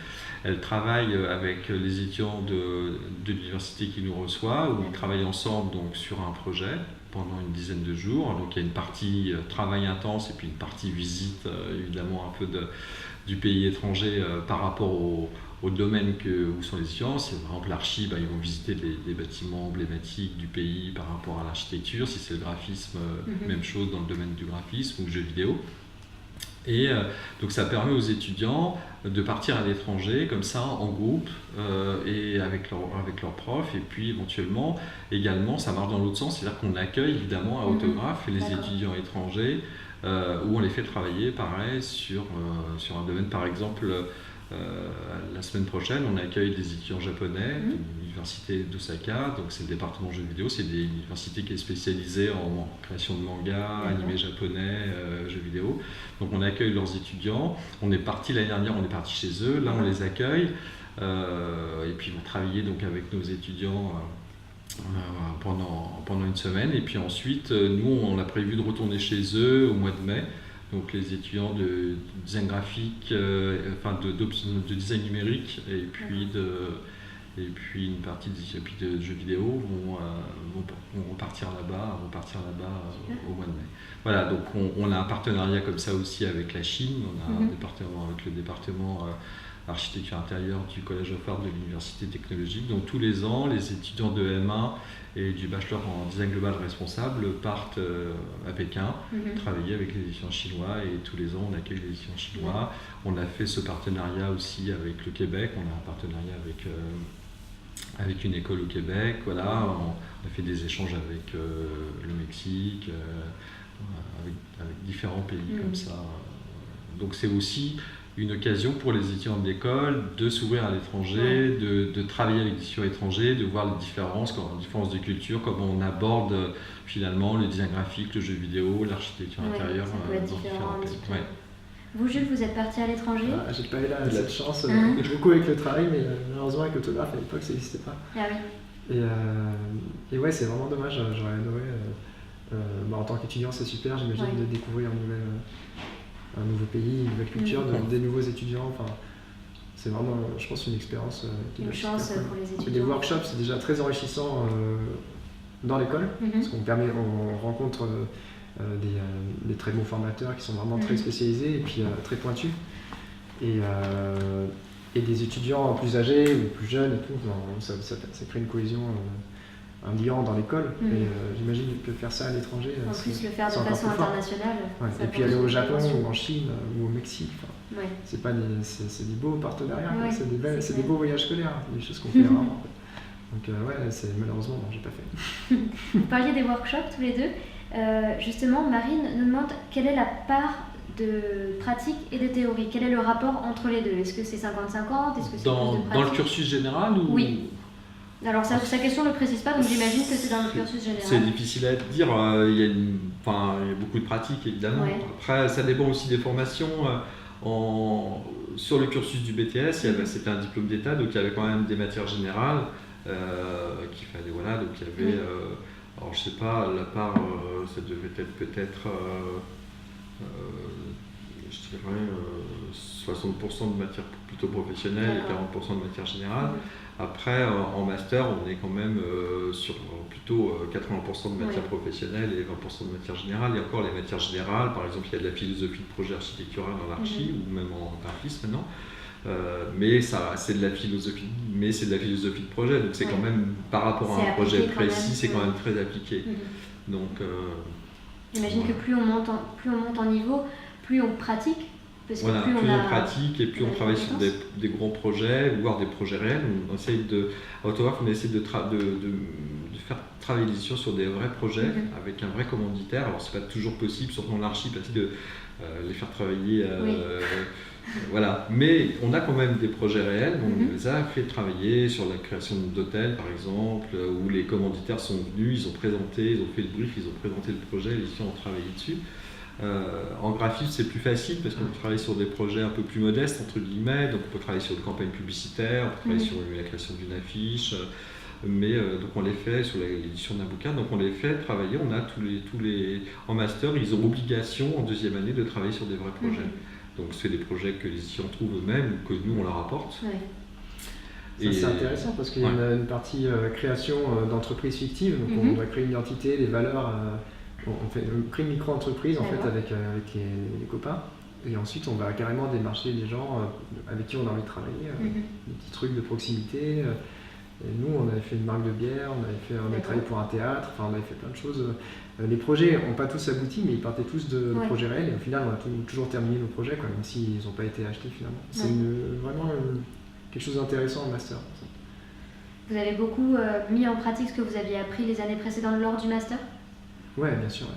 Elle travaille avec les étudiants de l'université qui nous reçoit, où ils travaillent ensemble donc, sur un projet pendant une dizaine de jours. Donc il y a une partie travail intense et puis une partie visite, évidemment, un peu du pays étranger par rapport au domaine où sont les étudiants. Si par exemple l'archi, ils vont visiter des bâtiments emblématiques du pays par rapport à l'architecture. Si c'est le graphisme, même chose dans le domaine du graphisme ou jeux vidéo. Et donc ça permet aux étudiants de partir à l'étranger comme ça en groupe et avec leurs profs, et puis éventuellement également ça marche dans l'autre sens, c'est-à-dire qu'on accueille évidemment à Autographe les étudiants étrangers où on les fait travailler pareil sur un domaine. Par exemple la semaine prochaine on accueille des étudiants japonais de l'université d'Osaka, donc c'est le département jeux vidéo, c'est une université qui est spécialisée en création de mangas, animés japonais, jeux vidéo. Donc on accueille leurs étudiants, on est parti l'année dernière, on est parti chez eux, là on les accueille et puis ils vont travailler donc avec nos étudiants pendant une semaine, et puis ensuite nous on a prévu de retourner chez eux au mois de mai. Donc les étudiants de design graphique, de design numérique et puis une partie de jeux vidéo vont partir là-bas au mois de mai. Voilà, donc on a un partenariat comme ça aussi avec la Chine, on a un département avec le département architecture intérieure du Collège of Art de l'Université technologique. Donc tous les ans, les étudiants de M1 et du bachelor en design global responsable partent à Pékin travailler avec les étudiants chinois, et tous les ans on accueille les étudiants chinois. On a fait ce partenariat aussi avec le Québec, on a un partenariat avec une école au Québec, voilà. On a fait des échanges avec le Mexique, avec différents pays comme ça. Donc c'est aussi une occasion pour les étudiants de l'école de s'ouvrir à l'étranger, de travailler avec des étudiants étrangers, de voir les différences de culture, comment on aborde finalement le design graphique, le jeu vidéo, l'architecture intérieure dans différents pays. Vous, Jules, vous êtes parti à l'étranger? J'ai pas eu cette chance, beaucoup avec le travail, mais malheureusement avec l'autographe à l'époque ça n'existait pas. Ah oui. Et ouais, c'est vraiment dommage, j'aurais adoré. En tant qu'étudiant, c'est super, j'imagine, de découvrir un nouveau pays, une nouvelle culture, des nouveaux étudiants. Enfin, c'est vraiment, je pense, une expérience une chance pour les étudiants. Les workshops, c'est déjà très enrichissant dans l'école, parce on rencontre des très bons formateurs qui sont vraiment très spécialisés et puis très pointus. Et des étudiants plus âgés ou plus jeunes et tout, ça crée une cohésion, un lien dans l'école. Et j'imagine que faire ça à l'étranger, en plus le faire de façon internationale. Et puis aller au Japon ou en Chine ou au Mexique, c'est des beaux partenariats, c'est des beaux voyages scolaires, des choses qu'on fait rarement. Donc malheureusement, non, j'ai pas fait. Vous parliez des workshops tous les deux. Justement, Marine nous demande quelle est la part de pratique et de théorie. Quel est le rapport entre les deux? Est-ce que c'est 50-50? Est-ce que c'est dans le cursus général ou... Oui. Alors sa question ne le précise pas, donc j'imagine que c'est dans le cursus général. C'est difficile à dire. Il y a beaucoup de pratiques évidemment. Après, ça dépend aussi des formations. Sur le cursus du BTS, c'était un diplôme d'État, donc il y avait quand même des matières générales qu'il fallait. Voilà, donc il y avait. Alors je sais pas, la part, ça devait être peut-être. Je dirais 60% de matière plutôt professionnelle et 40% de matière générale. Après, en master, on est quand même sur plutôt 80% de matière professionnelle et 20% de matière générale. Et encore les matières générales, par exemple, il y a de la philosophie de projet architectural en archi ou même en graphisme maintenant. Mais c'est de la philosophie, de projet. Donc c'est quand même, par rapport à un projet précis, c'est quand même très appliqué. Donc, j'imagine que plus on monte en niveau, plus on pratique. Plus on pratique et plus on travaille sur des gros projets, voire des projets réels. On essaye à Autographe, on essaie de faire travailler les éditions sur des vrais projets avec un vrai commanditaire. Alors c'est pas toujours possible, surtout en archi, parce que les faire travailler, voilà. Mais on a quand même des projets réels. On les a fait travailler sur la création d'hôtels, par exemple, où les commanditaires sont venus, ils ont fait le brief, ils ont présenté le projet, les éditions ont travaillé dessus. En graphisme, c'est plus facile parce qu'on peut travailler sur des projets un peu plus modestes, entre guillemets. Donc, on peut travailler sur une campagne publicitaire, on peut travailler sur la création d'une affiche. Mais donc, on les fait sur l'édition d'un bouquin. Donc, on les fait travailler. On a en master, ils ont obligation en deuxième année de travailler sur des vrais projets. Donc, c'est des projets que les éditions trouvent eux-mêmes ou que nous, on leur apporte. Ça, c'est intéressant parce qu'il y a une partie création d'entreprises fictives. Donc, on va créer une identité, des valeurs. On crée une micro-entreprise en fait avec les copains et ensuite on va carrément démarcher des gens avec qui on a envie de travailler, des petits trucs de proximité. Et nous on avait fait une marque de bière, on avait travaillé pour un théâtre, on avait fait plein de choses. Les projets n'ont pas tous abouti mais ils partaient tous de projets réels et au final on a toujours terminé nos projets même s'ils n'ont pas été achetés finalement. C'est vraiment quelque chose d'intéressant en master. Vous avez beaucoup mis en pratique ce que vous aviez appris les années précédentes lors du master? Oui, bien sûr.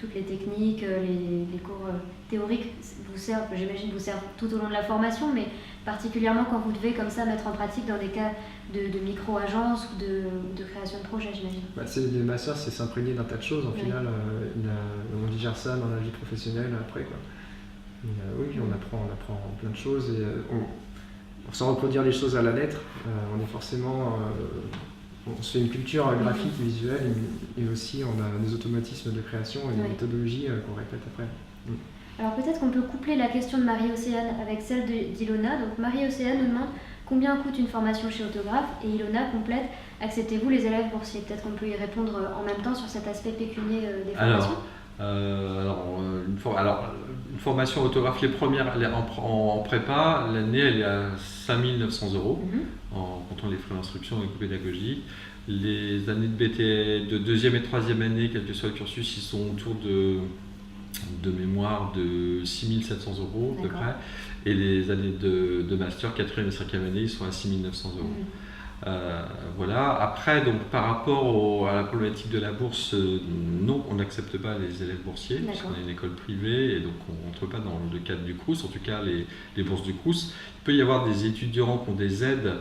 Toutes les techniques, les cours théoriques j'imagine vous servent tout au long de la formation, mais particulièrement quand vous devez comme ça mettre en pratique dans des cas de micro-agence ou de création de projet, j'imagine. Les masters, c'est s'imprégner d'un tas de choses. En final, on digère ça dans la vie professionnelle après. On apprend plein de choses et sans reproduire les choses à la lettre, on est forcément... on se fait une culture graphique, visuelle, et aussi on a des automatismes de création et des méthodologies qu'on répète après. Alors peut-être qu'on peut coupler la question de Marie-Océane avec celle d'Ilona. Donc Marie-Océane nous demande combien coûte une formation chez Autographe et Ilona complète acceptez-vous les élèves boursiers? Peut-être qu'on peut y répondre en même temps sur cet aspect pécunier des formations. Une formation Autographe, les premières en prépa, l'année elle est à 5 900 €. En comptant les frais d'instruction et coûts pédagogiques. Les années de BT de deuxième et troisième année, quel que soit le cursus, ils sont autour de mémoire de 6 700 € à peu près. Et les années de master, quatrième et cinquième année, ils sont à 6 900 €. Voilà. Après, donc, par rapport à la problématique de la bourse, non, on n'accepte pas les élèves boursiers, puisqu'on est une école privée et donc on n'entre pas dans le cadre du Crous, en tout cas les bourses du Crous. Il peut y avoir des étudiants qui ont des aides.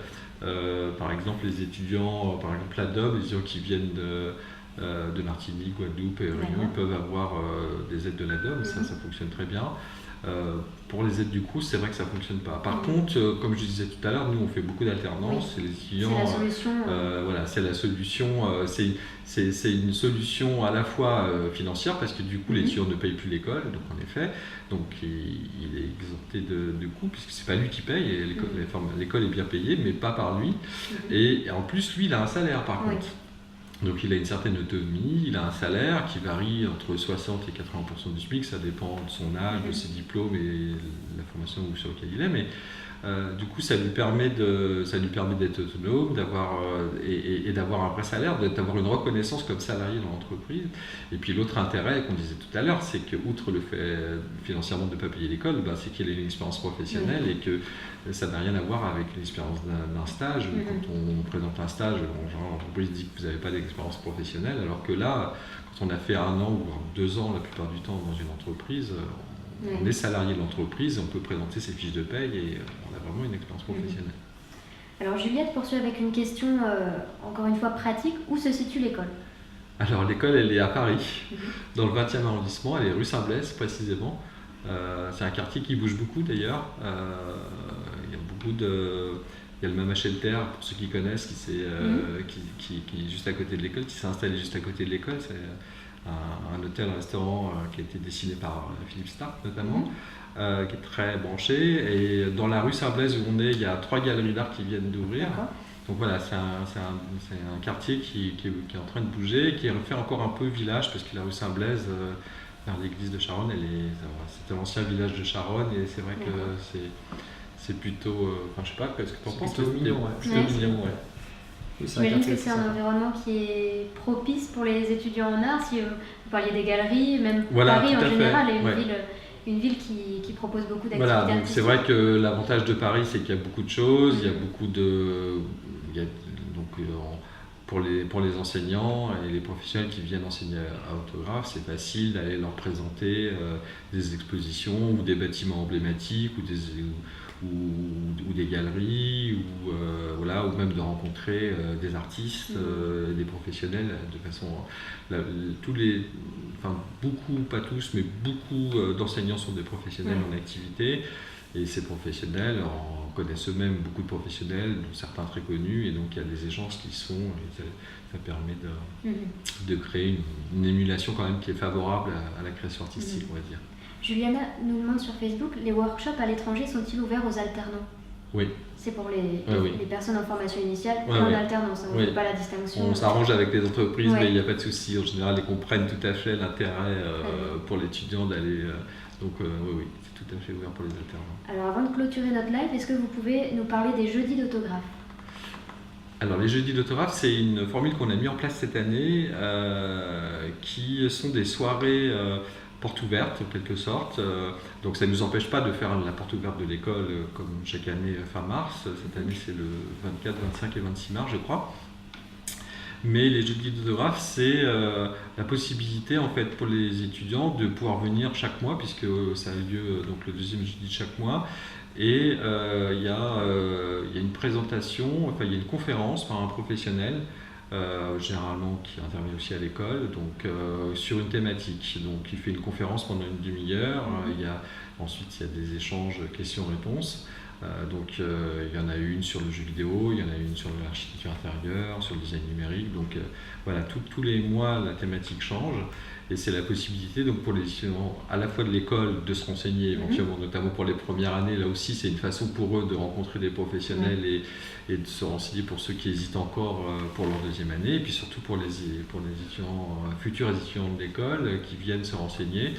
Par exemple, les étudiants, par exemple l'ADOB, les étudiants qui viennent de Martinique, Guadeloupe et Réunion, ils peuvent avoir des aides de l'ADOB, ça fonctionne très bien. Pour les aides du Crous, c'est vrai que ça ne fonctionne pas. Par contre, comme je disais tout à l'heure, nous on fait beaucoup d'alternance, les étudiants, c'est la solution. Voilà, c'est la solution. C'est une solution à la fois financière parce que du coup l'étudiant ne paye plus l'école, donc en effet, donc il est exempté de coûts puisque c'est pas lui qui paye. Et l'école est bien payée, mais pas par lui. Et en plus, lui, il a un salaire par contre. Donc il a une certaine autonomie, il a un salaire qui varie entre 60 et 80% du SMIC, ça dépend de son âge, de ses diplômes et la formation sur laquelle il est, mais du coup ça lui permet d'être autonome, et d'avoir un vrai salaire, d'avoir une reconnaissance comme salarié dans l'entreprise. Et puis l'autre intérêt qu'on disait tout à l'heure, c'est que outre le fait financièrement de ne pas payer l'école, c'est qu'il a une expérience professionnelle et que ça n'a rien à voir avec l'expérience d'un stage. Quand on présente un stage, l'entreprise dit que vous n'avez pas d'expérience professionnelle, alors que là, quand on a fait 1 an ou 2 ans la plupart du temps dans une entreprise, on est salarié de l'entreprise, on peut présenter ses fiches de paye et on a vraiment une expérience professionnelle. Alors Juliette poursuit avec une question, encore une fois pratique, où se situe l'école ? Alors l'école, elle est à Paris, dans le 20e arrondissement, elle est rue Saint-Blaise précisément. C'est un quartier qui bouge beaucoup d'ailleurs. Il y a beaucoup de... Il y a le Mama Shelter, pour ceux qui connaissent, qui est juste à côté de l'école, qui s'est installé juste à côté de l'école. C'est un hôtel-restaurant qui a été dessiné par Philippe Stark notamment, qui est très branché. Et dans la rue Saint-Blaise où on est, il y a 3 galeries d'art qui viennent d'ouvrir. Donc voilà, c'est un quartier qui est en train de bouger, qui fait encore un peu village, parce que la rue Saint-Blaise, vers l'église de Charonne, c'était l'ancien village de Charonne, et c'est vrai que c'est plutôt, je sais pas, qu'est-ce que tu en penses ? Plutôt mignon, J'imagine que c'est un environnement qui est propice pour les étudiants en art. Si vous parliez des galeries, même Paris en général est une ville qui propose beaucoup d'activités artistiques. C'est vrai que l'avantage de Paris, c'est qu'il y a beaucoup de choses, il y a beaucoup de... pour les enseignants et les professionnels qui viennent enseigner à Autographe, c'est facile d'aller leur présenter des expositions ou des bâtiments emblématiques ou des galeries ou même de rencontrer des artistes, des professionnels de façon... beaucoup, pas tous, mais beaucoup d'enseignants sont des professionnels en activité, et ces professionnels connaissent eux-mêmes beaucoup de professionnels, dont certains très connus, et donc il y a des échanges qui sont... Et ça permet de créer une émulation quand même qui est favorable à la création artistique, on va dire. Juliana nous demande sur Facebook, les workshops à l'étranger sont-ils ouverts aux alternants ? Oui. C'est pour les personnes en formation initiale et en alternance, on ne fait pas la distinction. On s'arrange avec les entreprises, mais il n'y a pas de souci. En général, ils comprennent tout à fait l'intérêt pour l'étudiant d'aller... Donc oui, c'est tout à fait ouvert pour les alternants. Alors avant de clôturer notre live, est-ce que vous pouvez nous parler des jeudis d'autographe ? Alors les jeudis d'autographe, c'est une formule qu'on a mis en place cette année, qui sont des soirées... porte ouverte en quelque sorte, donc ça ne nous empêche pas de faire la porte ouverte de l'école comme chaque année fin mars. Cette année c'est le 24, 25 et 26 mars je crois. Mais les jeudis d'autographe, c'est la possibilité en fait pour les étudiants de pouvoir venir chaque mois, puisque ça a lieu donc le 2e jeudi de chaque mois. Et il y a une présentation, il y a une conférence par un professionnel, généralement qui intervient aussi à l'école, donc sur une thématique. Donc il fait une conférence pendant une demi-heure, ensuite il y a des échanges questions-réponses. Donc il y en a une sur le jeu vidéo, il y en a une sur l'architecture intérieure, sur le design numérique. Donc tous les mois la thématique change, et c'est la possibilité donc pour les étudiants à la fois de l'école de se renseigner éventuellement, notamment pour les premières années. Là aussi c'est une façon pour eux de rencontrer des professionnels et de se renseigner pour ceux qui hésitent encore pour leur 2e année, et puis surtout pour les étudiants, futurs étudiants de l'école qui viennent se renseigner.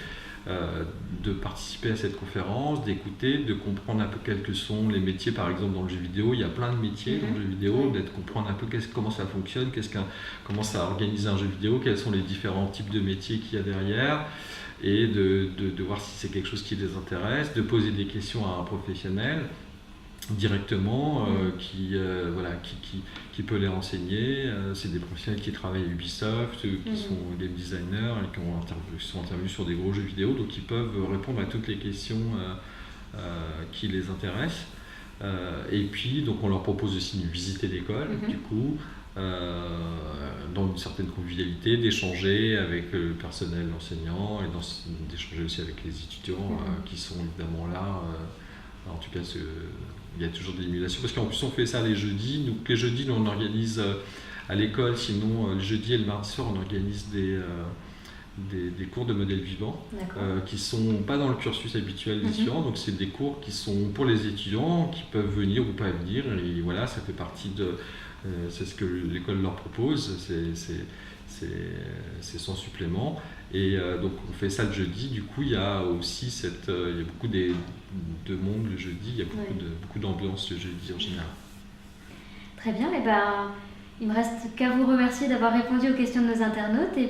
De participer à cette conférence, d'écouter, de comprendre un peu quels que sont les métiers. Par exemple dans le jeu vidéo, il y a plein de métiers dans le jeu vidéo, d'être comprendre un peu comment ça fonctionne, comment ça organise un jeu vidéo, quels sont les différents types de métiers qu'il y a derrière, et de voir si c'est quelque chose qui les intéresse, de poser des questions à un professionnel directement qui peut les renseigner. C'est des professionnels qui travaillent à Ubisoft, qui sont game designers et qui sont intervenus sur des gros jeux vidéo, donc ils peuvent répondre à toutes les questions qui les intéressent. Et puis donc on leur propose aussi de visiter l'école, du coup, dans une certaine convivialité, d'échanger avec le personnel enseignant et d'échanger aussi avec les étudiants qui sont évidemment là. En tout cas, il y a toujours des émulations, parce qu'en plus on fait ça les jeudis. Donc les jeudis, nous on organise à l'école, sinon le jeudi et le mardi soir on organise des cours de modèles vivants qui sont pas dans le cursus habituel des étudiants. Donc c'est des cours qui sont pour les étudiants qui peuvent venir ou pas venir, et voilà, ça fait partie C'est ce que l'école leur propose, c'est sans supplément. Et donc on fait ça le jeudi. Du coup, il y a aussi il y a beaucoup de monde le jeudi, il y a beaucoup d'ambiance le jeudi en général. Très bien, et il me reste qu'à vous remercier d'avoir répondu aux questions de nos internautes et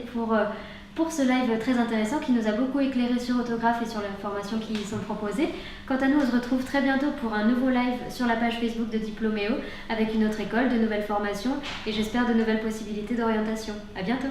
pour ce live très intéressant qui nous a beaucoup éclairé sur Autographe et sur les formations qui y sont proposées. Quant à nous, on se retrouve très bientôt pour un nouveau live sur la page Facebook de Diploméo avec une autre école, de nouvelles formations et j'espère de nouvelles possibilités d'orientation. À bientôt.